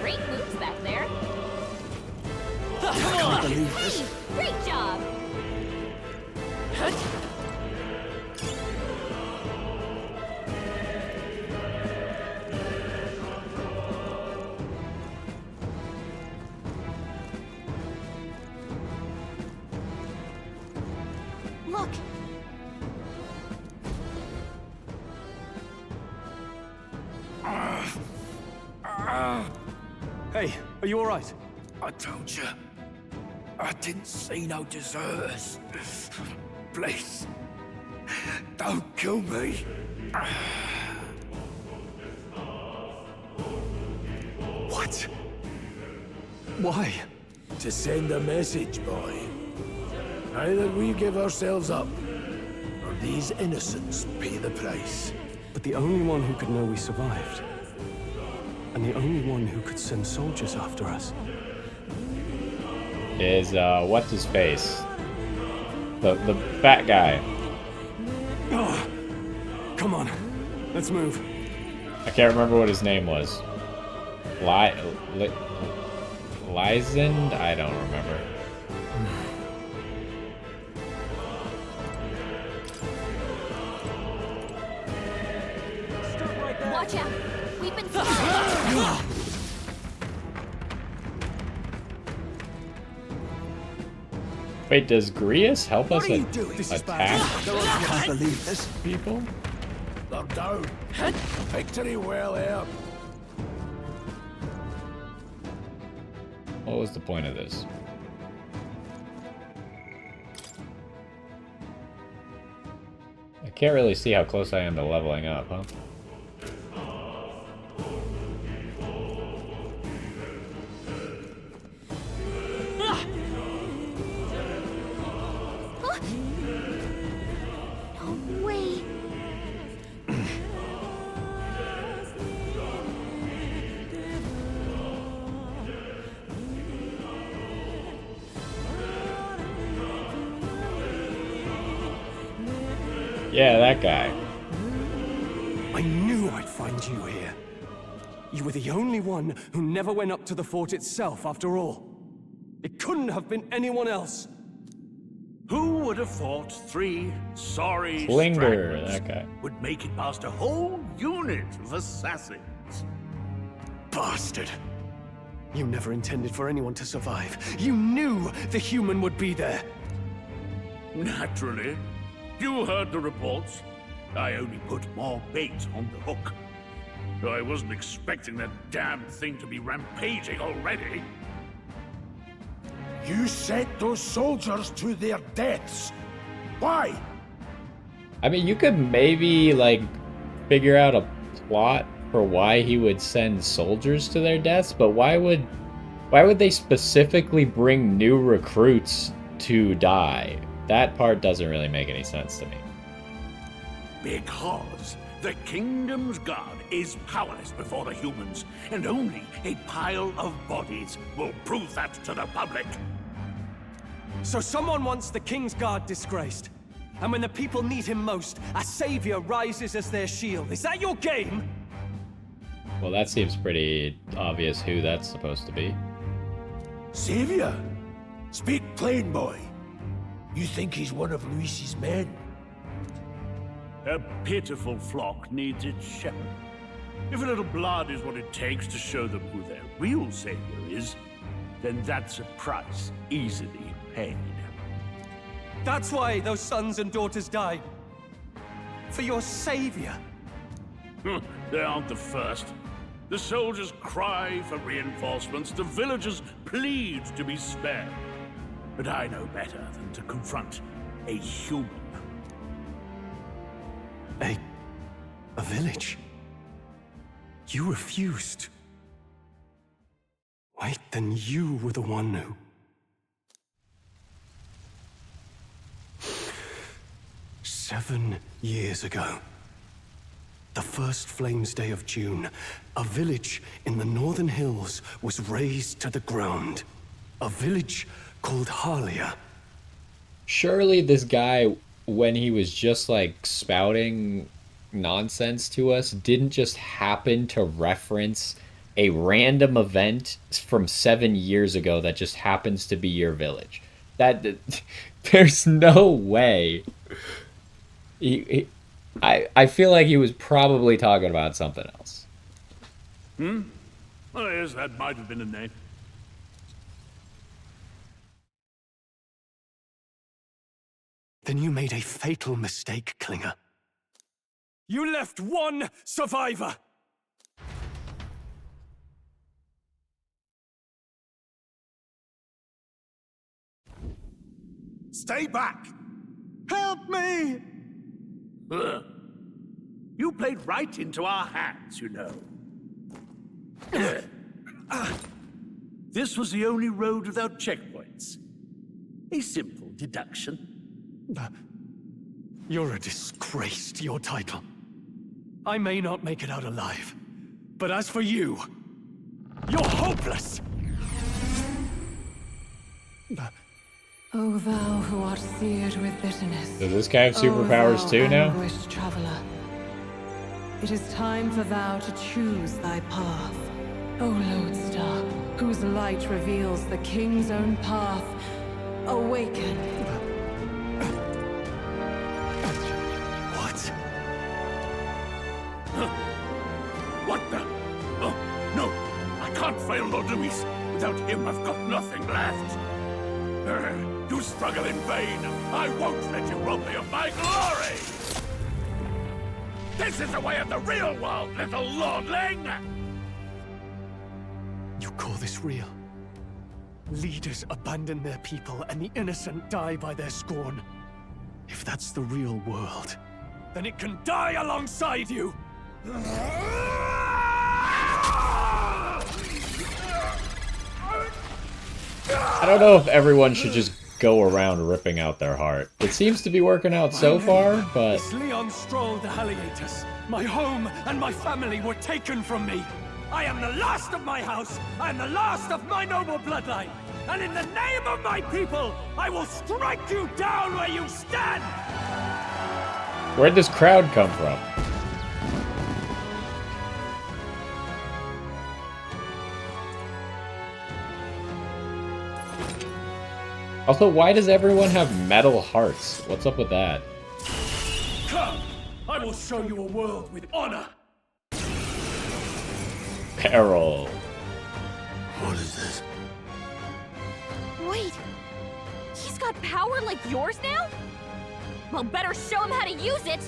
Speaker 2: Great moves back there.
Speaker 6: believe this.
Speaker 2: Great job! Look!
Speaker 7: Hey, are you alright?
Speaker 3: I told you. I didn't see no deserters. Please. Don't kill me.
Speaker 6: What? Why? To send a message, boy. Either we give ourselves up, or these innocents pay the price.
Speaker 8: But the only one who could know we survived, and the only one who could send soldiers after us,
Speaker 1: is what's his face? The fat guy.
Speaker 8: oh, come on, let's move.
Speaker 1: I can't remember what his name was. Lysand? I don't remember.
Speaker 2: Watch out! We've been spotted!
Speaker 1: Wait, does Grius help us
Speaker 6: What are you doing? This is
Speaker 1: attack
Speaker 6: I can't believe this.
Speaker 1: people?
Speaker 6: They're down. Victory well earned.
Speaker 1: What was the point of this? I can't really see how close I am to leveling up, huh?
Speaker 2: No way!
Speaker 1: Yeah, that guy.
Speaker 8: I knew I'd find you here. You were the only one who never went up to the fort itself, after all. It couldn't have been anyone else.
Speaker 3: Who would have thought 3 sorry
Speaker 1: Klinger,
Speaker 3: stragglers
Speaker 1: that guy.
Speaker 3: would make it past a whole unit of assassins?
Speaker 8: Bastard. You never intended for anyone to survive. You knew the human would be there.
Speaker 3: Naturally. You heard the reports. I only put more bait on the hook. I wasn't expecting that damn thing to be rampaging already.
Speaker 6: You sent those soldiers to their deaths. Why?
Speaker 1: I mean, you could maybe, like, figure out a plot for why he would send soldiers to their deaths, but why would they specifically bring new recruits to die? That part doesn't really make any sense to me.
Speaker 3: Because the kingdom's god is powerless before the humans, and only a pile of bodies will prove that to the public.
Speaker 8: So someone wants the King's Guard disgraced. And when the people need him most, a savior rises as their shield. Is that your game?
Speaker 1: Well, that seems pretty obvious who that's supposed to be.
Speaker 6: Savior? Speak plain, boy. You think he's one of Luis's men?
Speaker 3: A pitiful flock needs its shepherd. If a little blood is what it takes to show them who their real savior is, then that's a price easily paid.
Speaker 8: That's why those sons and daughters died. For your savior.
Speaker 3: They aren't the first. The soldiers cry for reinforcements, the villagers plead to be spared. But I know better than to confront a human.
Speaker 8: A village? You refused. Wait, then you were the one who... 7 years ago, the first Flames Day of June, a village in the northern hills was razed to the ground. A village called Harlia.
Speaker 1: Surely this guy, when he was just like spouting nonsense to us, didn't just happen to reference a random event from 7 years ago that just happens to be your village. That there's no way. I feel like he was probably talking about something else.
Speaker 3: Well, yes, that might have been a name.
Speaker 8: Then you made a fatal mistake, Klinger. You left one survivor! Stay back! Help me!
Speaker 3: You played right into our hands, you know. This was the only road without checkpoints. A simple deduction.
Speaker 8: You're a disgrace to your title. I may not make it out alive, but as for you, you're hopeless!
Speaker 5: O thou who art seared with bitterness.
Speaker 1: Does this guy have superpowers
Speaker 5: O
Speaker 1: too
Speaker 5: thou
Speaker 1: now?
Speaker 5: anguished traveler. It is time for thou to choose thy path. O lodestar, whose light reveals the king's own path. Awaken.
Speaker 8: What?
Speaker 3: What the? Oh, no! I can't fail Lord Luis. Without him, I've got nothing left. You struggle in vain. I won't let you rob me of my glory! This is the way of the real world, little lordling!
Speaker 8: You call this real? Leaders abandon their people and the innocent die by their scorn. If that's the real world, then it can die alongside you!
Speaker 1: I don't know if everyone should just go around ripping out their heart. It seems to be working out so far, but...
Speaker 8: It's Leon Stroll the Haliatus. My home and my family were taken from me. I am the last of my house. I am the last of my noble bloodline. And in the name of my people, I will strike you down where you stand!
Speaker 1: Where'd this crowd come from? Also, why does everyone have metal hearts? What's up with that?
Speaker 8: Come! I will show you a world with honor!
Speaker 1: Peril.
Speaker 6: What is this?
Speaker 9: Wait, he's got power like yours now? Well, better show him how to use it.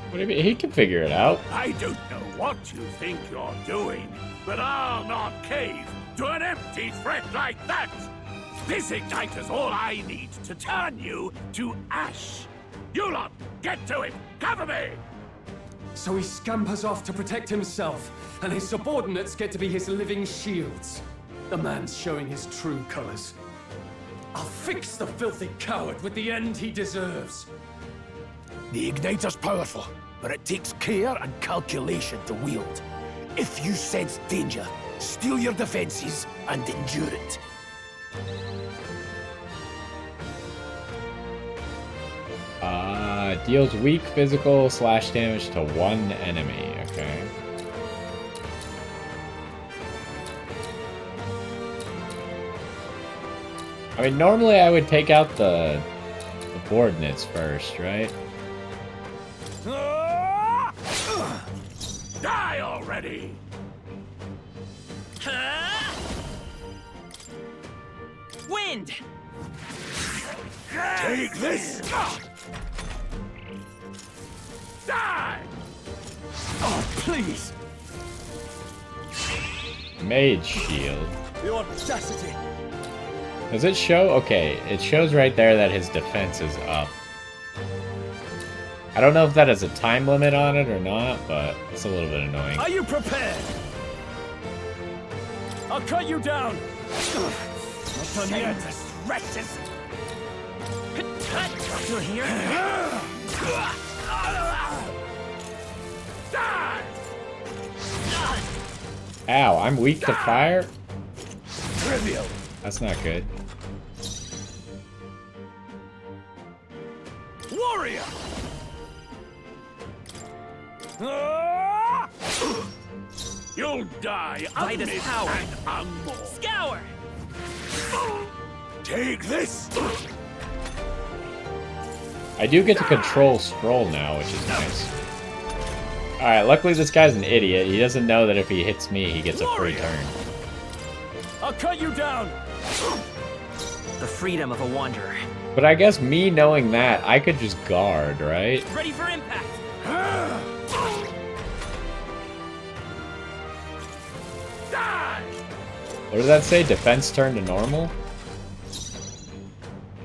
Speaker 1: What do you mean? He can figure it out.
Speaker 3: I don't know what you think you're doing, but I'll not cave to an empty threat like that! This ignite is all I need to turn you to ash. You lot, get to it! Cover me!
Speaker 10: So he scampers off to protect himself, and his subordinates get to be his living shields. The man's showing his true colors. I'll fix the filthy coward with the end he deserves.
Speaker 6: The Igniter's powerful, but it takes care and calculation to wield. If you sense danger, steel your defenses and endure it.
Speaker 1: Deals weak physical / damage to one enemy. Okay. I mean, normally I would take out the coordinates first, right?
Speaker 3: Die already!
Speaker 7: Wind!
Speaker 3: Take this! Die!
Speaker 6: Oh, please!
Speaker 1: Mage shield.
Speaker 6: The audacity!
Speaker 1: Does it show? Okay, it shows right there that his defense is up. I don't know if that has a time limit on it or not, but it's a little bit annoying.
Speaker 6: Are you prepared? I'll cut you down! Not done yet, wretches!
Speaker 7: Still here?
Speaker 3: Die!
Speaker 1: Ow, I'm weak to fire?
Speaker 6: Trivial!
Speaker 1: That's not good.
Speaker 6: Warrior!
Speaker 3: You'll die
Speaker 7: By this
Speaker 3: unmissed
Speaker 7: power.
Speaker 3: and unmourned.
Speaker 7: Scour!
Speaker 3: Take this!
Speaker 1: I do get to control Stroll now, which is nice. Alright, luckily this guy's an idiot. He doesn't know that if he hits me, he gets a free turn.
Speaker 7: I'll cut you down! The freedom of a wanderer.
Speaker 1: But I guess me knowing that, I could just guard, right?
Speaker 7: Ready for impact!
Speaker 1: What does that say? Defense turn to normal?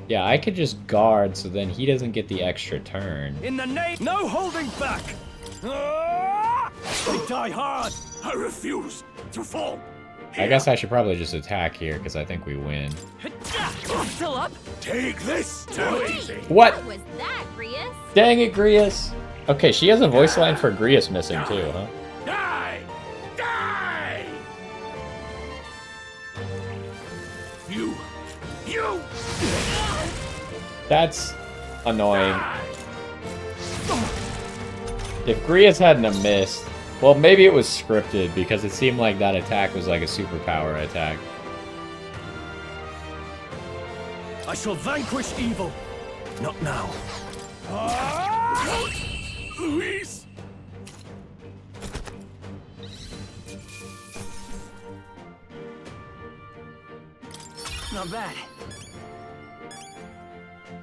Speaker 1: Yeah, I could just guard, so then he doesn't get the extra turn.
Speaker 7: In the name, no holding back! They die hard!
Speaker 3: I refuse to fall.
Speaker 1: I guess I should probably just attack here, because I think we win.
Speaker 7: Still up?
Speaker 3: Take this! Too easy.
Speaker 1: What?
Speaker 9: What was that, Grius?
Speaker 1: Dang it, Grius. Okay, she has a voice line for Grius missing too, huh?
Speaker 3: Die! Die! You!
Speaker 1: That's annoying. If Grius hadn't have missed, well, maybe it was scripted because it seemed like that attack was like a superpower attack.
Speaker 7: I shall vanquish evil. Not now.
Speaker 3: Luis!
Speaker 7: Not bad.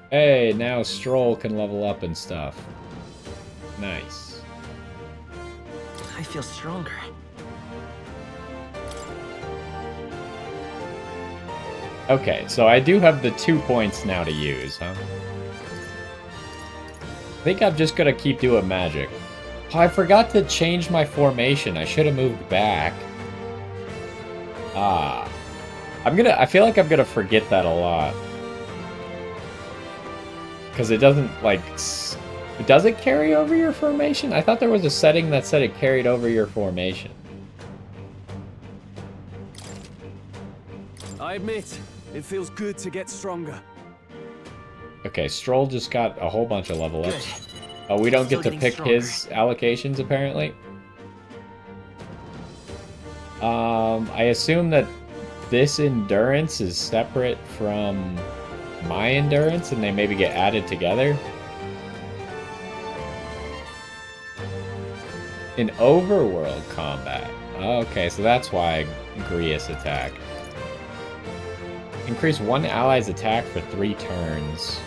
Speaker 1: Hey, now Stroll can level up and stuff. Nice.
Speaker 7: I feel stronger.
Speaker 1: Okay, so I do have the 2 points now to use, huh? I think I'm just gonna keep doing magic. Oh, I forgot to change my formation. I should have moved back. Ah. I feel like I'm gonna forget that a lot. Because it doesn't, like... Does it carry over your formation? I thought there was a setting that said it carried over your formation.
Speaker 10: I admit, it feels good to get stronger.
Speaker 1: Okay, Stroll just got a whole bunch of level ups. Oh, we don't get to pick his allocations, apparently. I assume that this endurance is separate from my endurance, and they maybe get added together. In overworld combat. Okay, so that's why Grius attacked. Increase one ally's attack for 3 turns.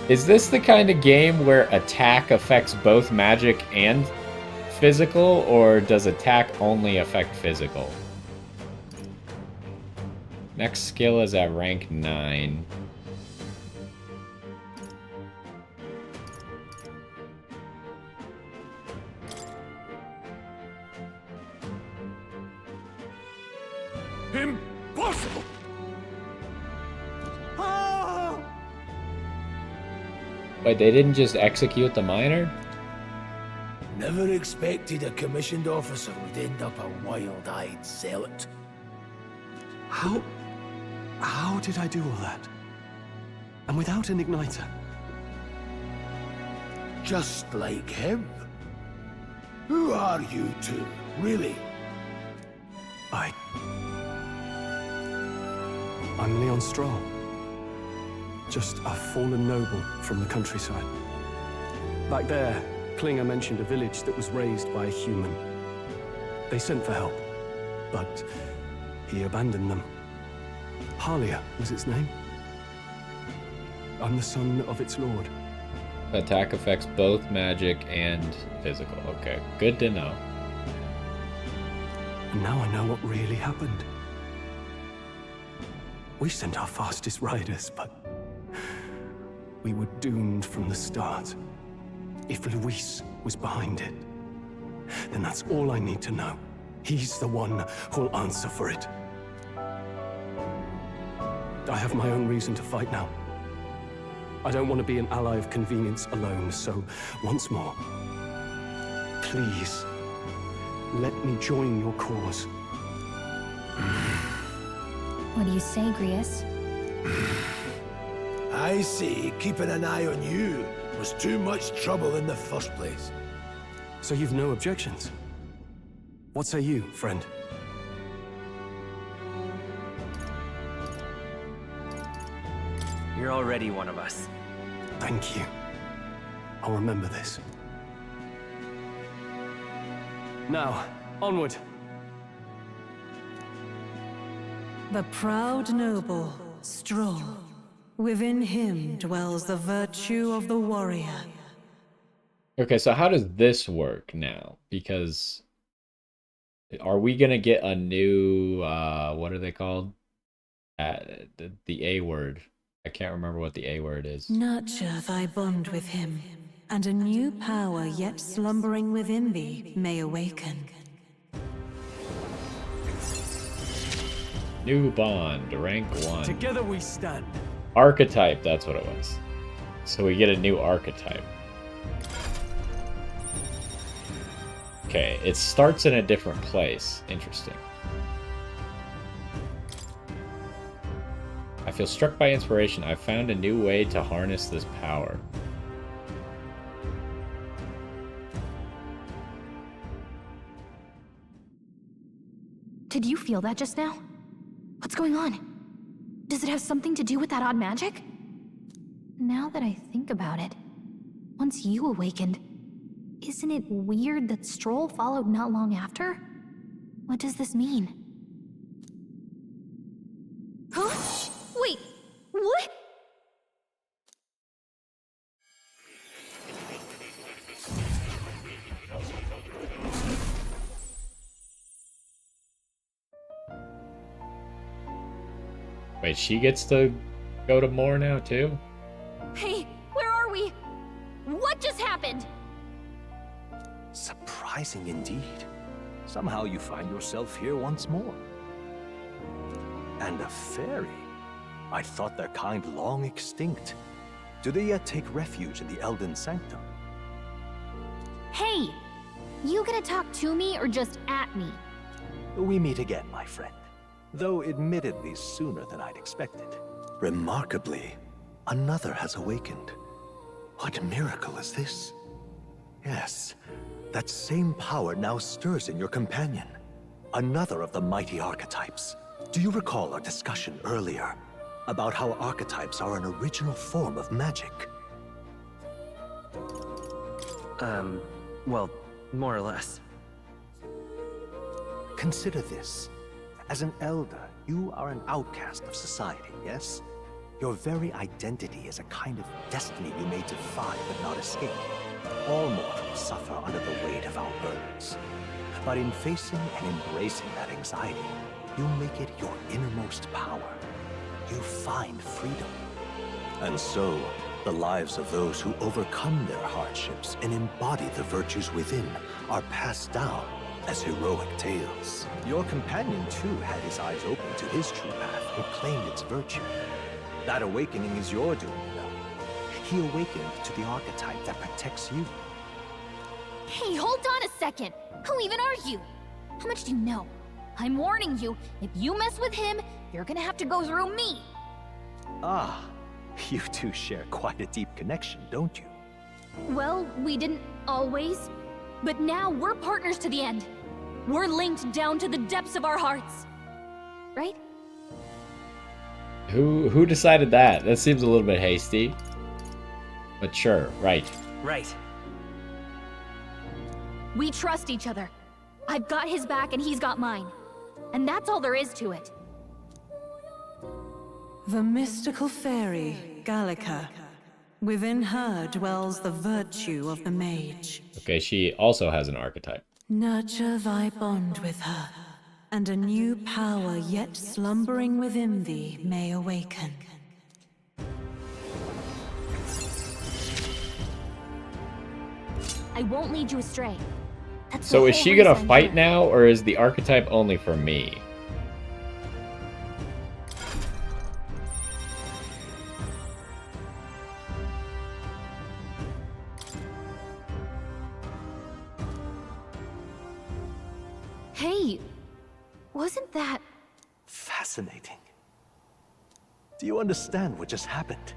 Speaker 1: Is this the kind of game where attack affects both magic and physical, or does attack only affect physical? Next skill is at rank 9.
Speaker 3: Impossible!
Speaker 1: Wait, they didn't just execute the miner?
Speaker 6: Never expected a commissioned officer would end up a wild-eyed zealot.
Speaker 8: How did I do all that? And without an igniter?
Speaker 6: Just like him. Who are you two, really?
Speaker 8: I'm Leon Stroll. Just a fallen noble from the countryside. Back there, Klinger mentioned a village that was raised by a human. They sent for help, but he abandoned them. Halia was its name. I'm the son of its lord.
Speaker 1: Attack affects both magic and physical. Okay, good to know.
Speaker 8: And now I know what really happened. We sent our fastest riders, but we were doomed from the start. If Luis was behind it, then that's all I need to know. He's the one who'll answer for it. I have my own reason to fight now. I don't want to be an ally of convenience alone, so once more, please, let me join your cause.
Speaker 2: What do you say, Grius?
Speaker 6: I say keeping an eye on you was too much trouble in the first place.
Speaker 8: So you've no objections? What say you, friend?
Speaker 7: You're already one of us.
Speaker 8: Thank you. I'll remember this. Now, onward.
Speaker 5: The proud noble, strong. Within him dwells the virtue of the warrior.
Speaker 1: Okay, so how does this work now? Because are we gonna get a new what are they called? The A word. I can't remember what the A word is.
Speaker 5: Nurture thy bond with him, and a new power yet slumbering within thee may awaken.
Speaker 1: New bond, rank 1.
Speaker 10: Together we stand.
Speaker 1: Archetype, that's what it was. So we get a new archetype. Okay, it starts in a different place. Interesting. I feel struck by inspiration. I've found a new way to harness this power.
Speaker 2: Did you feel that just now? What's going on? Does it have something to do with that odd magic? Now that I think about it, once you awakened, isn't it weird that Stroll followed not long after? What does this mean? Huh? Wait, what?
Speaker 1: Wait, she gets to go to more now too?
Speaker 9: Hey, where are we? What just happened?
Speaker 4: Surprising indeed. Somehow you find yourself here once more. And a fairy? I thought their kind long extinct. Do they yet take refuge in the Elden Sanctum?
Speaker 9: Hey, you gonna talk to me or just at me?
Speaker 4: We meet again, my friend. Though admittedly sooner than I'd expected. Remarkably, another has awakened. What miracle is this? Yes, that same power now stirs in your companion. Another of the mighty archetypes. Do you recall our discussion earlier about how archetypes are an original form of magic?
Speaker 7: Well, more or less.
Speaker 4: Consider this. As an elder, you are an outcast of society, yes? Your very identity is a kind of destiny you may defy but not escape. All mortals suffer under the weight of our burdens. But in facing and embracing that anxiety, you make it your innermost power. You find freedom. And so, the lives of those who overcome their hardships and embody the virtues within are passed down as heroic tales. Your companion, too, had his eyes open to his true path and claimed its virtue. That awakening is your doing, you know. He awakened to the archetype that protects you.
Speaker 9: Hey, hold on a second. Who even are you? How much do you know? I'm warning you, if you mess with him, you're gonna have to go through me.
Speaker 4: Ah, you two share quite a deep connection, don't you?
Speaker 9: Well, we didn't always, but now we're partners to the end. We're linked down to the depths of our hearts. Right?
Speaker 1: Who decided that? That seems a little bit hasty. But sure, right.
Speaker 7: Right.
Speaker 9: We trust each other. I've got his back and he's got mine. And that's all there is to it.
Speaker 5: The mystical fairy, Gallica. Within her dwells the virtue of the mage.
Speaker 1: Okay, she also has an archetype.
Speaker 5: Nurture thy bond with her, and a new power yet slumbering within thee may awaken.
Speaker 9: I won't lead you astray. That's
Speaker 1: So
Speaker 9: the
Speaker 1: is
Speaker 9: whole
Speaker 1: she gonna
Speaker 9: reason I'm
Speaker 1: fight
Speaker 9: here.
Speaker 1: now, or is the archetype only for me?
Speaker 9: Hey, wasn't that...
Speaker 4: Fascinating. Do you understand what just happened?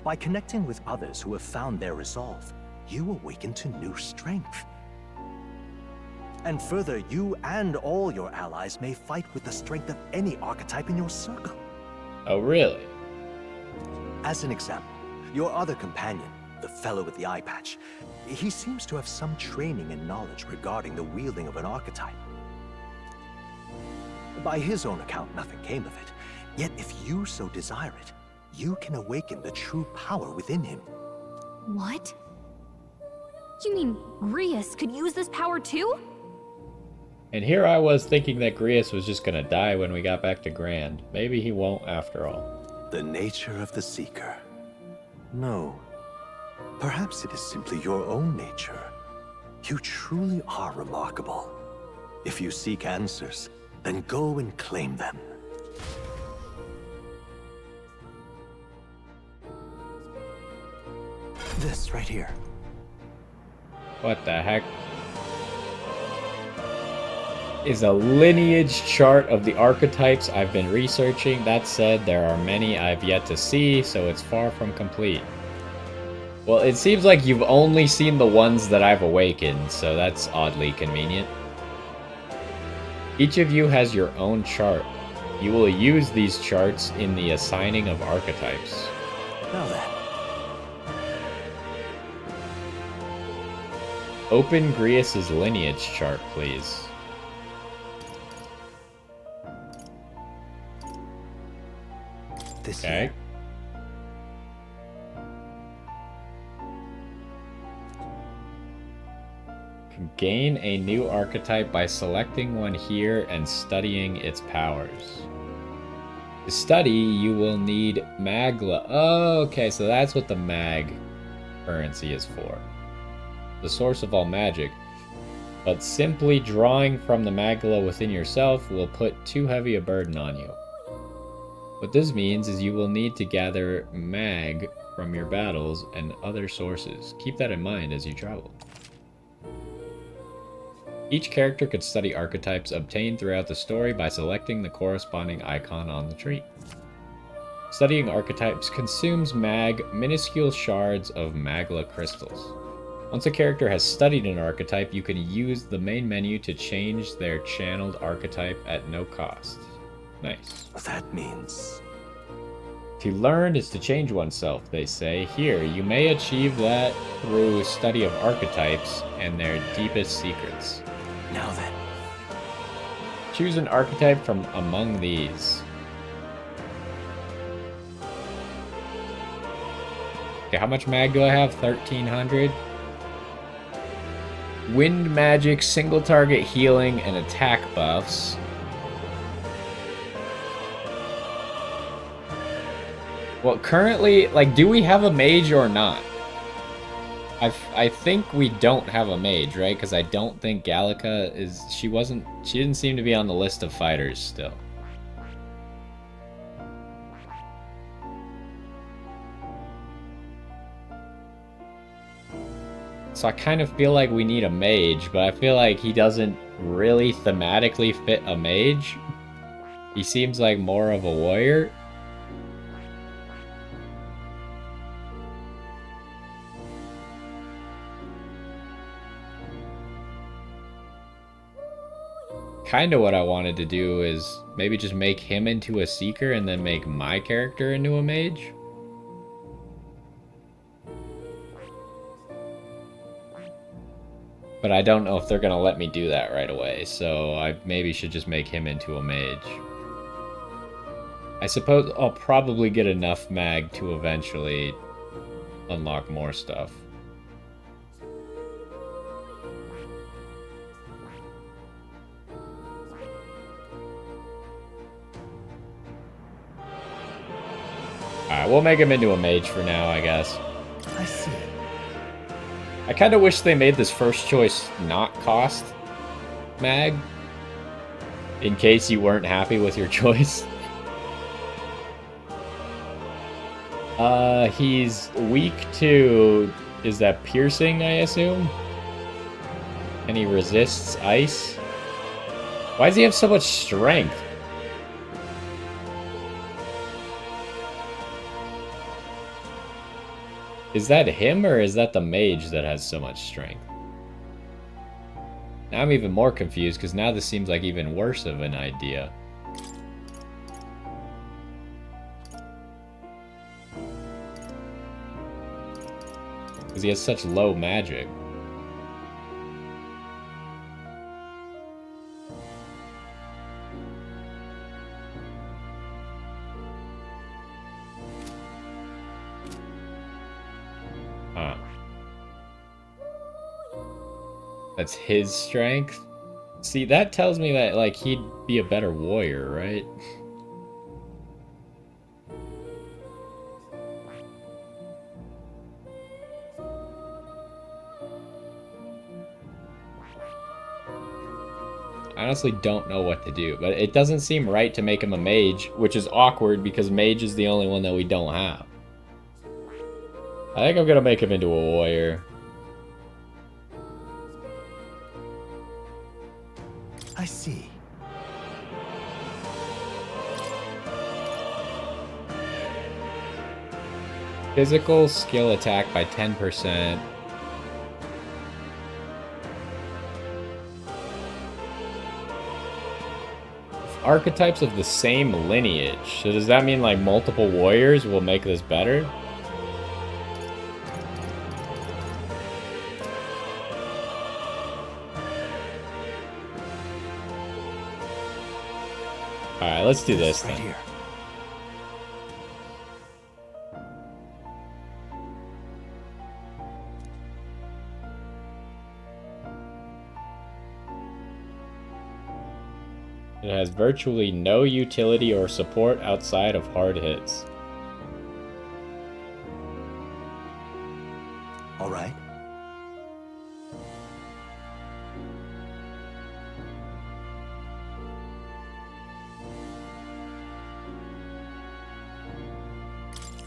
Speaker 4: By connecting with others who have found their resolve, you awaken to new strength. And further, you and all your allies may fight with the strength of any archetype in your circle.
Speaker 1: Oh, really?
Speaker 4: As an example, your other companion, the fellow with the eye patch, he seems to have some training and knowledge regarding the wielding of an archetype. By his own account, nothing came of it. Yet if you so desire it, you can awaken the true power within him.
Speaker 9: What? You mean Grius could use this power too?
Speaker 1: And here I was thinking that Grius was just gonna die when we got back to Grand. Maybe he won't after all.
Speaker 4: The nature of the Seeker. No. Perhaps it is simply your own nature. You truly are remarkable. If you seek answers, then go and claim them. This right here.
Speaker 1: What the heck? Is a lineage chart of the archetypes I've been researching. That said, there are many I've yet to see, so it's far from complete. Well, it seems like you've only seen the ones that I've awakened, so that's oddly convenient. Each of you has your own chart. You will use these charts in the assigning of archetypes.
Speaker 4: Now then.
Speaker 1: Open Grius's lineage chart, please.
Speaker 4: This
Speaker 1: Okay.
Speaker 4: here.
Speaker 1: Gain a new archetype by selecting one here and studying its powers. To study, you will need Magla. Oh, okay, so that's what the Mag currency is for. The source of all magic. But simply drawing from the Magla within yourself will put too heavy a burden on you. What this means is you will need to gather Mag from your battles and other sources. Keep that in mind as you travel. Each character could study archetypes obtained throughout the story by selecting the corresponding icon on the tree. Studying archetypes consumes minuscule shards of Magla crystals. Once a character has studied an archetype, you can use the main menu to change their channeled archetype at no cost. Nice.
Speaker 4: That means...
Speaker 1: To learn is to change oneself, they say. Here, you may achieve that through study of archetypes and their deepest secrets.
Speaker 4: Now then.
Speaker 1: Choose an archetype from among these. Okay, how much mag do I have? 1,300. Wind magic, single target healing, and attack buffs. Well, currently, like, do we have a mage or not? I think we don't have a mage, right? Because I don't think Gallica is... She didn't seem to be on the list of fighters still. So I kind of feel like we need a mage, but I feel like he doesn't really thematically fit a mage. He seems like more of a warrior. Kind of what I wanted to do is maybe just make him into a seeker and then make my character into a mage. But I don't know if they're gonna let me do that right away, so I maybe should just make him into a mage. I suppose I'll probably get enough mag to eventually unlock more stuff. Alright, we'll make him into a mage for now, I guess.
Speaker 4: I see.
Speaker 1: I kind of wish they made this first choice not cost mag, in case you weren't happy with your choice. He's weak to... Is that piercing, I assume? And he resists ice? Why does he have so much strength? Is that him, or is that the mage that has so much strength? Now I'm even more confused because now this seems like even worse of an idea. Because he has such low magic. Huh. That's his strength? See, that tells me that, like, he'd be a better warrior, right? I honestly don't know what to do, but it doesn't seem right to make him a mage, which is awkward because mage is the only one that we don't have. I think I'm gonna make him into a warrior.
Speaker 4: I see.
Speaker 1: Physical skill attack by 10%. Archetypes of the same lineage. So does that mean like multiple warriors will make this better? Alright, let's do this
Speaker 4: Right
Speaker 1: then.
Speaker 4: here.
Speaker 1: It has virtually no utility or support outside of hard hits.
Speaker 4: All right.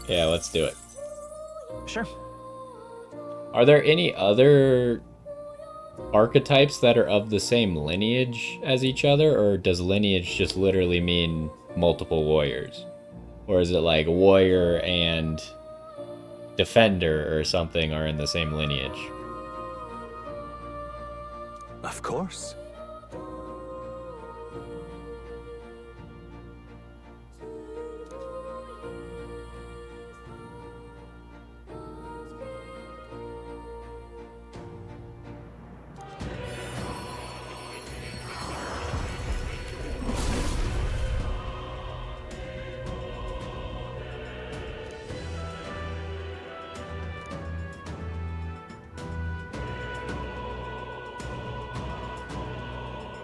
Speaker 1: Yeah, let's do it.
Speaker 7: Sure.
Speaker 1: Are there any other archetypes that are of the same lineage as each other, or does lineage just literally mean multiple warriors? Or is it like warrior and defender or something are in the same lineage?
Speaker 4: Of course.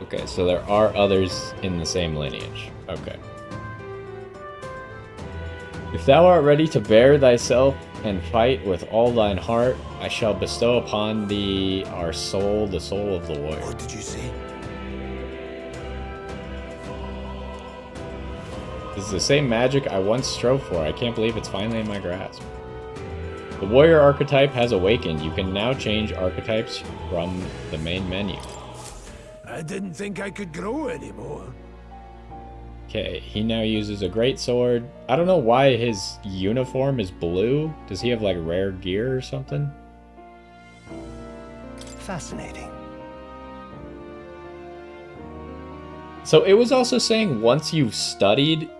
Speaker 1: Okay, so there are others in the same lineage. Okay. If thou art ready to bear thyself and fight with all thine heart, I shall bestow upon thee our soul, the soul of the warrior.
Speaker 4: What did you say?
Speaker 1: This is the same magic I once strove for. I can't believe it's finally in my grasp. The warrior archetype has awakened. You can now change archetypes from the main menu.
Speaker 6: I didn't think I could grow anymore.
Speaker 1: Okay, he now uses a great sword. I don't know why his uniform is blue. Does he have like rare gear or something?
Speaker 4: Fascinating.
Speaker 1: So it was also saying once you've studied,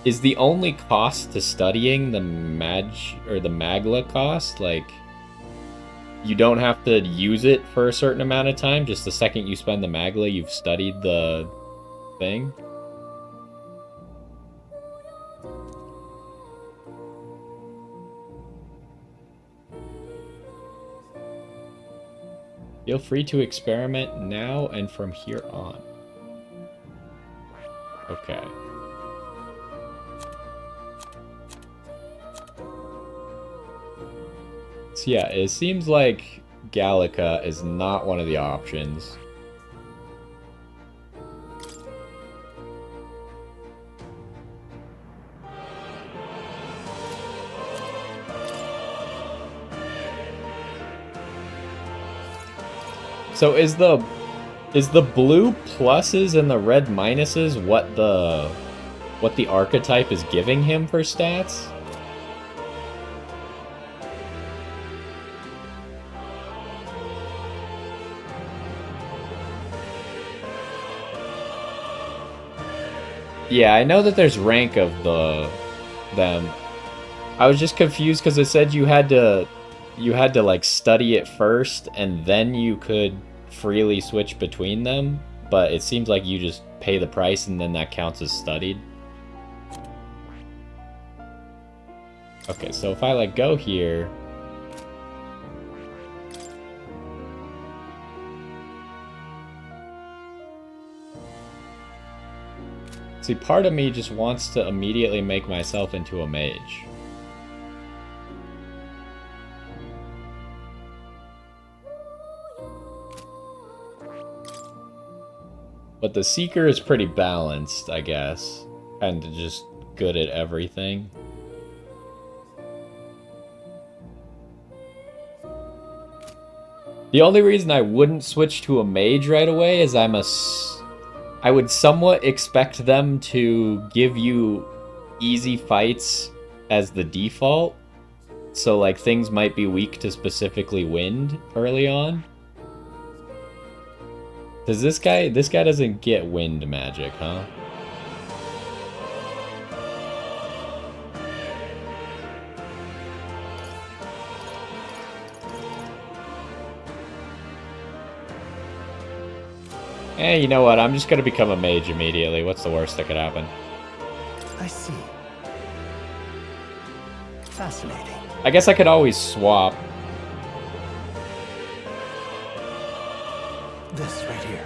Speaker 1: is the only cost to studying the Mage or the Magla cost? Like, you don't have to use it for a certain amount of time. Just the second you spend the Magla, you've studied the thing. Feel free to experiment now and from here on. Okay. So yeah, it seems like Gallica is not one of the options. So is the blue pluses and the red minuses what the archetype is giving him for stats? Yeah, I know that there's rank of them. I was just confused because it said you had to like study it first and then you could freely switch between them, but it seems like you just pay the price and then that counts as studied. Okay, so if I like go here, see, part of me just wants to immediately make myself into a mage. But the Seeker is pretty balanced, I guess. And just good at everything. The only reason I wouldn't switch to a mage right away is I would somewhat expect them to give you easy fights as the default. So like things might be weak to specifically wind early on. Does this guy doesn't get wind magic, huh? Eh, you know what? I'm just gonna become a mage immediately. What's the worst that could happen?
Speaker 4: I see. Fascinating.
Speaker 1: I guess I could always swap.
Speaker 4: This right here.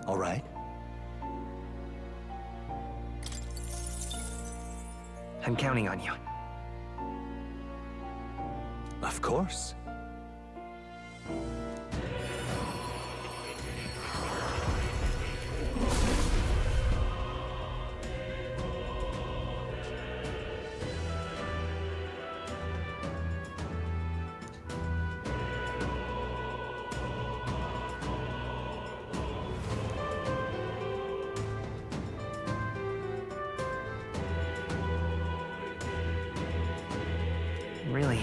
Speaker 4: All right.
Speaker 7: I'm counting on you.
Speaker 4: Of course.
Speaker 7: Really?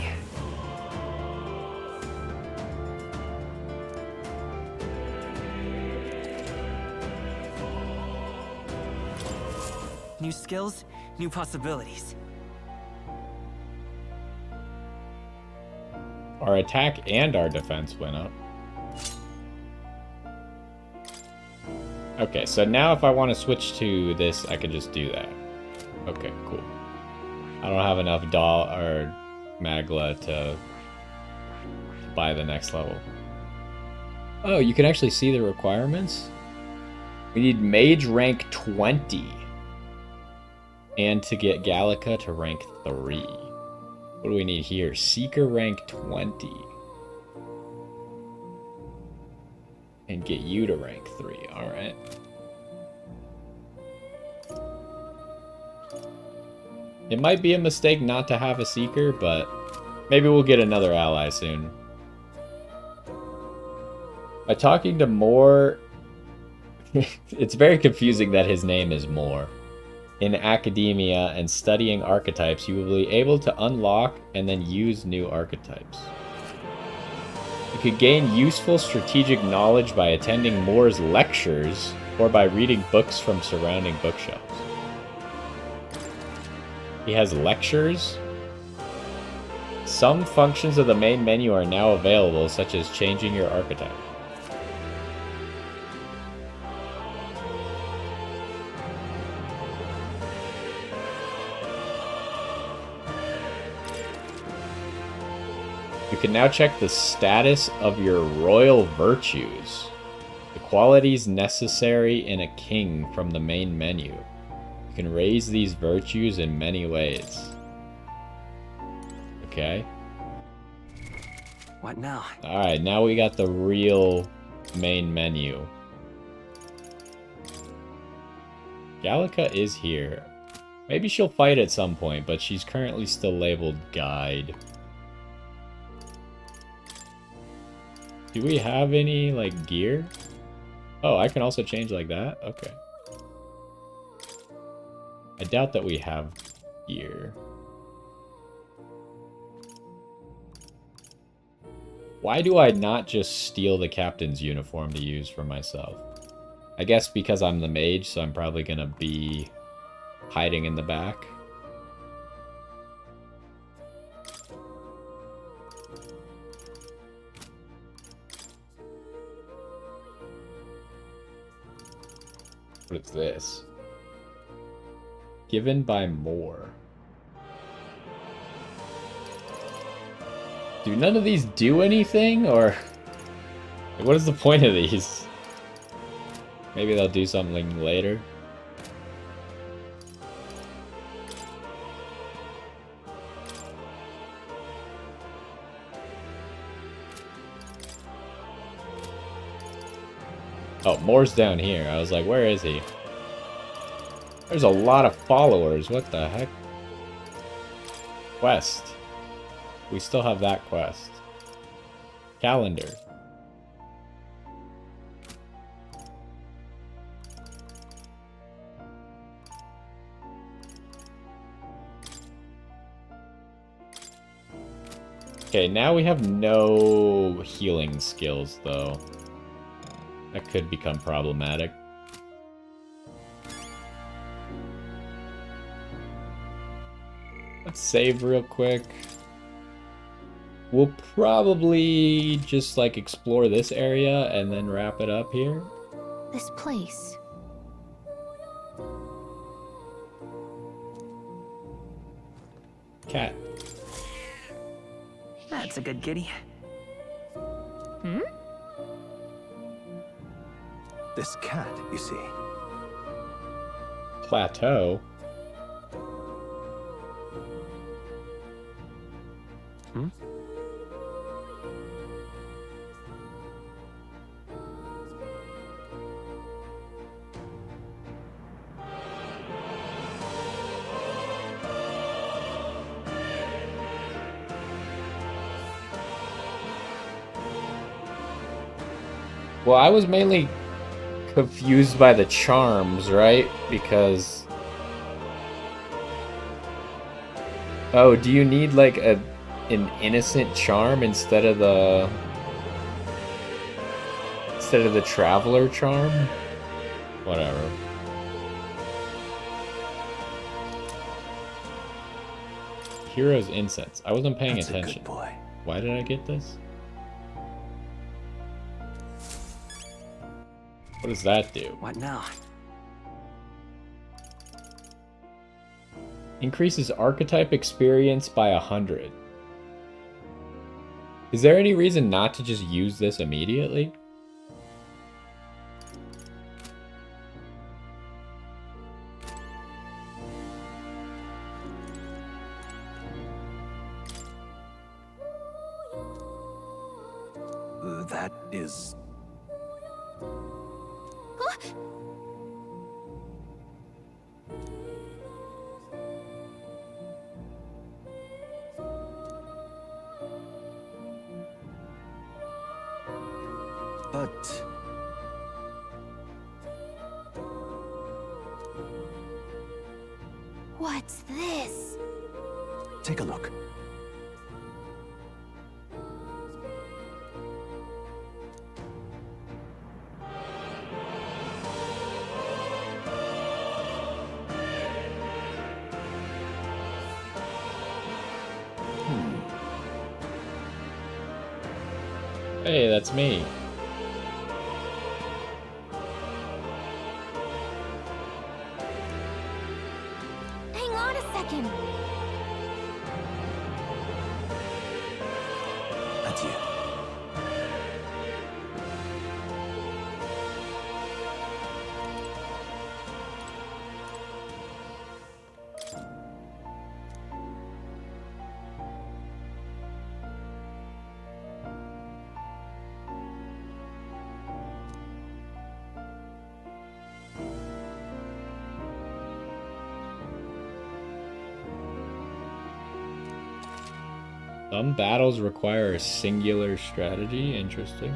Speaker 7: New skills, new possibilities.
Speaker 1: Our attack and our defense went up. Okay, so now if I want to switch to this, I can just do that. Okay, cool. I don't have enough Magla to buy the next level. Oh, you can actually see the requirements? We need Mage rank 20. And to get Gallica to rank 3. What do we need here? Seeker rank 20. And get you to rank 3. Alright. It might be a mistake not to have a Seeker, but maybe we'll get another ally soon. By talking to Moore... It's very confusing that his name is Moore. In academia and studying archetypes, you will be able to unlock and then use new archetypes. You could gain useful strategic knowledge by attending Moore's lectures or by reading books from surrounding bookshelves. He has lectures. Some functions of the main menu are now available, such as changing your archetype. You can now check the status of your royal virtues, the qualities necessary in a king from the main menu. You can raise these virtues in many ways. Okay.
Speaker 7: What now?
Speaker 1: Alright, now we got the real main menu. Gallica is here. Maybe she'll fight at some point, but she's currently still labeled guide. Do we have any, like, gear? Oh, I can also change like that? Okay. I doubt that we have gear. Why do I not just steal the captain's uniform to use for myself? I guess because I'm the mage, so I'm probably gonna be hiding in the back. What is this? Given by more. Do none of these do anything, or what is the point of these? Maybe they'll do something later. Oh, Moore's down here. I was like, where is he? There's a lot of followers. What the heck? Quest. We still have that quest. Calendar. Okay, now we have no healing skills, though. That could become problematic. Let's save real quick. We'll probably just, like, explore this area and then wrap it up here.
Speaker 2: This place.
Speaker 1: Cat.
Speaker 7: That's a good kitty.
Speaker 9: Hmm?
Speaker 4: This cat, you see.
Speaker 1: Plateau.
Speaker 4: Hmm?
Speaker 1: Well, I was mainly confused by the charms, right? Because... Oh, do you need, like, an innocent charm instead of the... traveler charm? Whatever. Hero's Incense. I wasn't paying
Speaker 4: That's
Speaker 1: attention.
Speaker 4: a good boy.
Speaker 1: Why did I get this? What does that do?
Speaker 7: What now?
Speaker 1: Increases archetype experience by 100. Is there any reason not to just use this immediately?
Speaker 4: That is... But...
Speaker 9: What's this?
Speaker 4: Take a look.
Speaker 1: Hey, that's me.
Speaker 9: Hang on a second.
Speaker 4: Adieu.
Speaker 1: Some battles require a singular strategy. Interesting.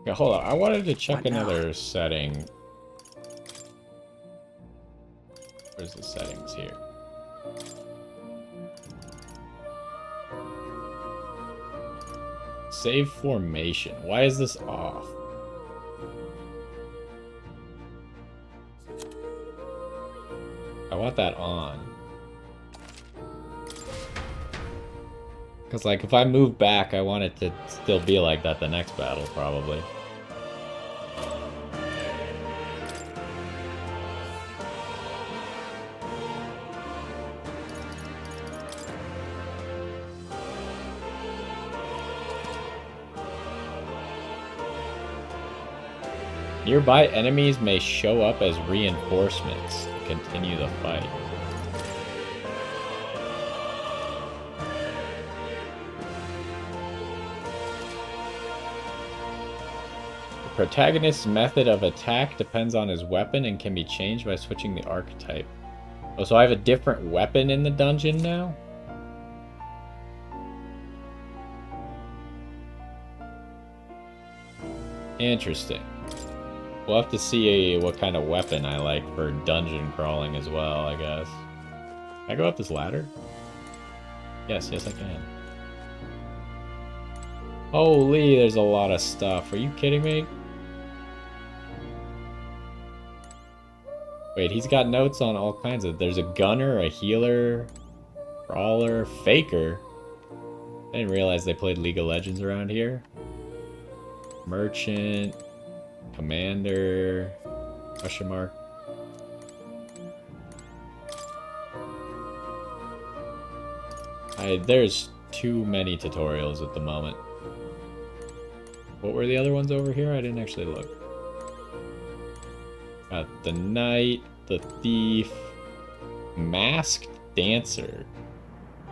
Speaker 1: Yeah, hold on. I wanted to check
Speaker 7: What now?
Speaker 1: another setting. Where's the settings here? Save formation. Why is this off? I want that on. Because, like, if I move back, I want it to still be like that the next battle, probably. Nearby enemies may show up as reinforcements to continue the fight. The protagonist's method of attack depends on his weapon and can be changed by switching the archetype. Oh, so I have a different weapon in the dungeon now? Interesting. We'll have to see what kind of weapon I like for dungeon crawling as well, I guess. Can I go up this ladder? Yes, I can. Holy, there's a lot of stuff. Are you kidding me? Wait, he's got notes on all kinds of... There's a gunner, a healer, brawler, faker. I didn't realize they played League of Legends around here. Merchant... Commander, question mark. There's too many tutorials at the moment. What were the other ones over here? I didn't actually look. Got the knight, the thief, masked dancer,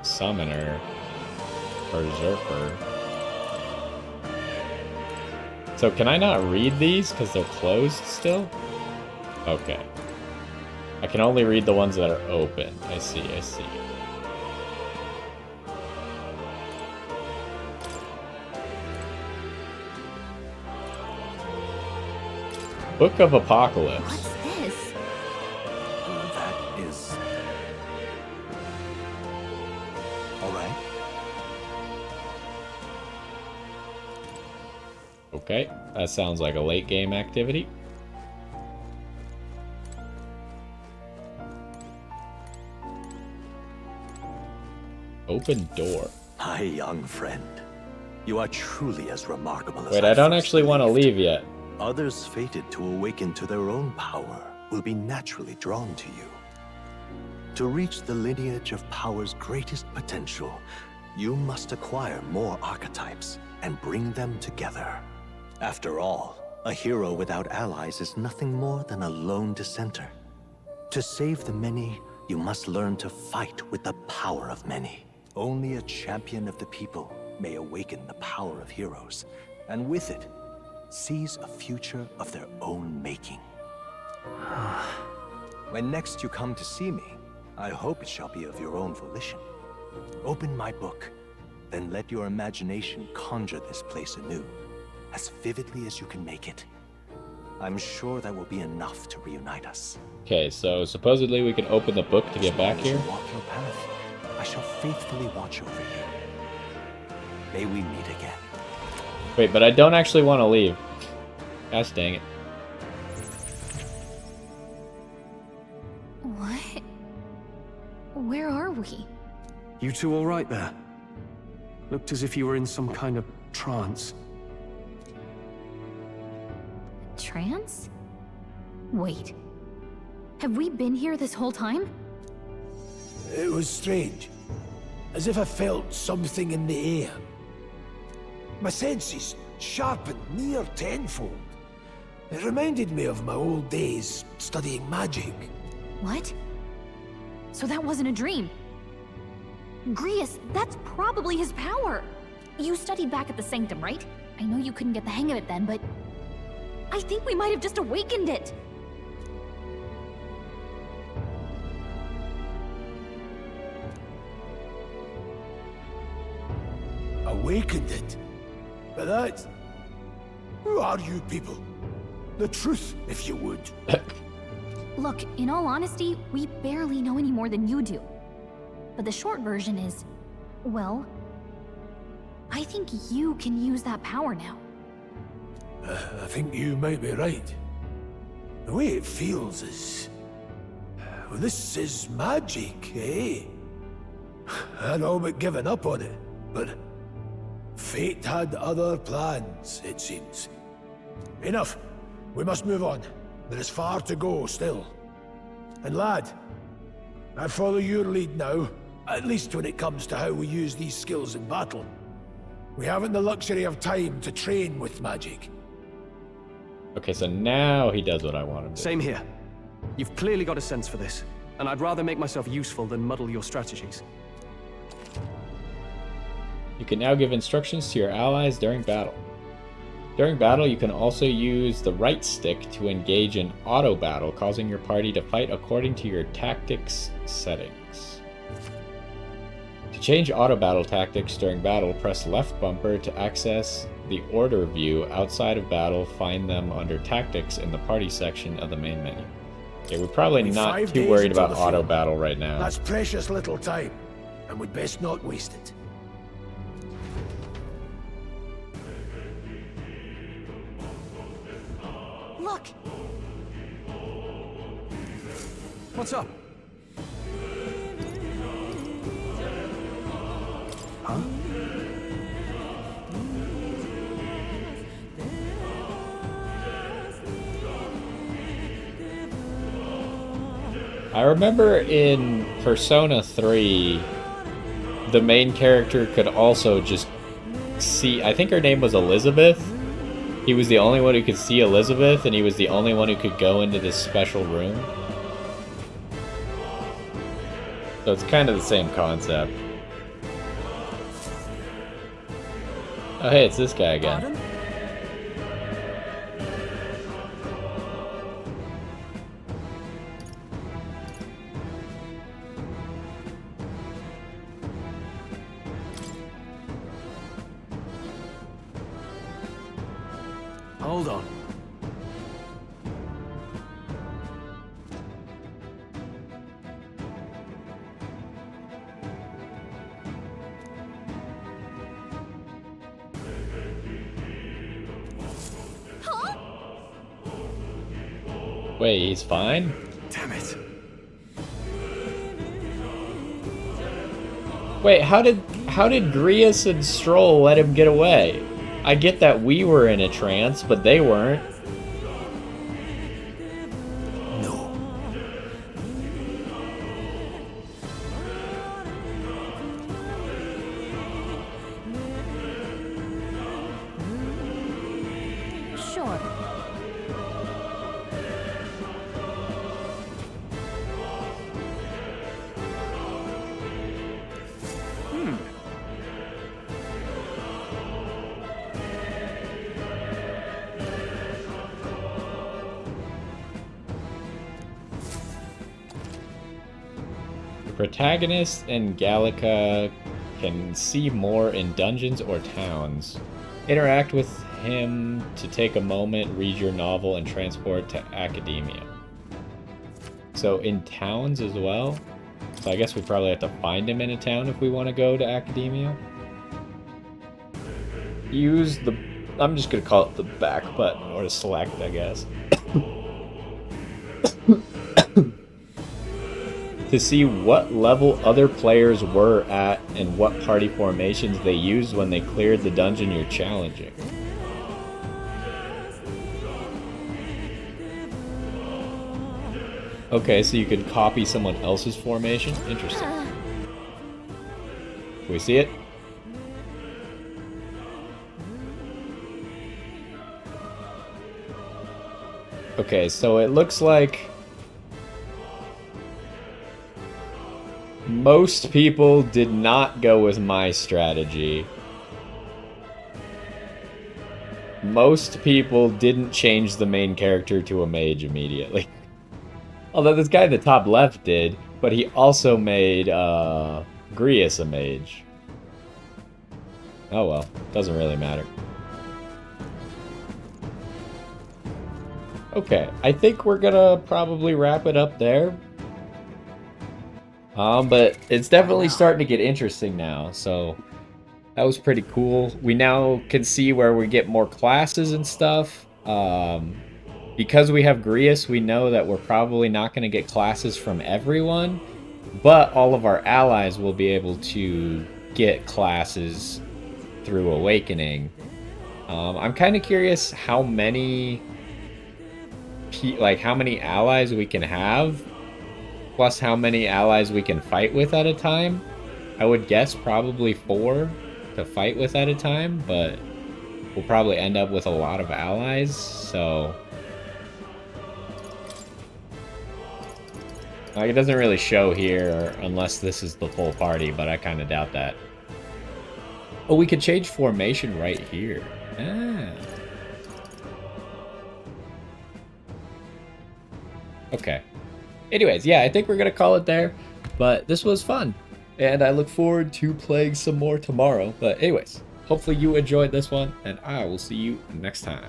Speaker 1: summoner, berserker. So can I not read these because they're closed still? Okay. I can only read the ones that are open. I see. Book of Apocalypse.
Speaker 9: What's this?
Speaker 4: That is... Alright.
Speaker 1: Okay, that sounds like a late game activity. Open door.
Speaker 4: My young friend, you are truly as remarkable as
Speaker 1: Wait, I don't
Speaker 4: first
Speaker 1: actually want to
Speaker 4: believed.
Speaker 1: leave yet.
Speaker 4: Others fated to awaken to their own power will be naturally drawn to you. To reach the lineage of power's greatest potential, you must acquire more archetypes and bring them together. After all, a hero without allies is nothing more than a lone dissenter. To save the many, you must learn to fight with the power of many. Only a champion of the people may awaken the power of heroes, and with it, seize a future of their own making. When next you come to see me, I hope it shall be of your own volition. Open my book, then let your imagination conjure this place anew, as vividly as you can make it. I'm sure that will be enough to reunite us.
Speaker 1: Okay, so supposedly we can open the book to get back
Speaker 4: As long
Speaker 1: here.
Speaker 4: as you walk your path, I shall faithfully watch over you. May we meet again.
Speaker 1: Wait, but I don't actually want to leave. Gosh dang it.
Speaker 2: What? Where are we?
Speaker 8: You two all right there? Looked as if you were in some kind of trance.
Speaker 2: Trance? Wait. Have we been here this whole time?
Speaker 6: It was strange. As if I felt something in the air. My senses sharpened near tenfold. It reminded me of my old days studying magic.
Speaker 2: What? So that wasn't a dream. Grius, that's probably his power. You studied back at the Sanctum, right? I know you couldn't get the hang of it then, but I think we might have just awakened it.
Speaker 6: Awakened it? But Who are you people? The truth, if you would.
Speaker 9: Look, in all honesty, we barely know any more than you do. But the short version is, well, I think you can use that power now.
Speaker 6: I think you might be right. The way it feels is... well, this is magic, eh? I'd all but given up on it, but... fate had other plans, it seems. Enough. We must move on. There is far to go still. And lad, I follow your lead now, at least when it comes to how we use these skills in battle. We haven't the luxury of time to train with magic.
Speaker 1: Okay, so now he does what I want him to.
Speaker 7: Same here. You've clearly got a sense for this, and I'd rather make myself useful than muddle your strategies.
Speaker 1: You can now give instructions to your allies during battle. During battle, you can also use the right stick to engage in auto battle, causing your party to fight according to your tactics settings. To change auto battle tactics during battle, press left bumper to access the order view outside of battle. Find them under tactics in the party section of the main menu. Okay, we're probably not too worried about auto battle right now.
Speaker 6: That's precious little time, and we'd best not waste it.
Speaker 9: Look!
Speaker 7: What's up? Huh?
Speaker 1: I remember in Persona 3, the main character could also just see... I think her name was Elizabeth. He was the only one who could see Elizabeth, and he was the only one who could go into this special room. So it's kind of the same concept. Oh hey, it's this guy again.
Speaker 7: Pardon? Hold on.
Speaker 9: Huh?
Speaker 1: Wait, he's fine?
Speaker 7: Damn it.
Speaker 1: Wait, how did Grius and Stroll let him get away? I get that we were in a trance, but they weren't.
Speaker 6: No.
Speaker 9: Sure.
Speaker 1: The protagonist in Gallica can see more in dungeons or towns. Interact with him to take a moment, read your novel, and transport to academia. So in towns as well? So I guess we probably have to find him in a town if we want to go to academia. Use the... I'm just going to call it the back button, or to select, I guess. To see what level other players were at and what party formations they used when they cleared the dungeon you're challenging. Okay, so you could copy someone else's formation? Interesting. Can we see it? Okay, so it looks like most people did not go with my strategy. Most people didn't change the main character to a mage immediately. Although this guy in the top left did, but he also made Grius a mage. Oh well, doesn't really matter. Okay, I think we're gonna probably wrap it up there. But it's definitely starting to get interesting now, so that was pretty cool. We now can see where we get more classes and stuff. Because we have Grius, we know that we're probably not going to get classes from everyone, but all of our allies will be able to get classes through Awakening. I'm kind of curious how many allies we can have, plus how many allies we can fight with at a time. I would guess probably 4 to fight with at a time, but we'll probably end up with a lot of allies, so... Like, it doesn't really show here unless this is the full party, but I kind of doubt that. Oh, we could change formation right here. Ah. Okay. Anyways, yeah, I think we're going to call it there, but this was fun. And I look forward to playing some more tomorrow. But anyways, hopefully you enjoyed this one, and I will see you next time.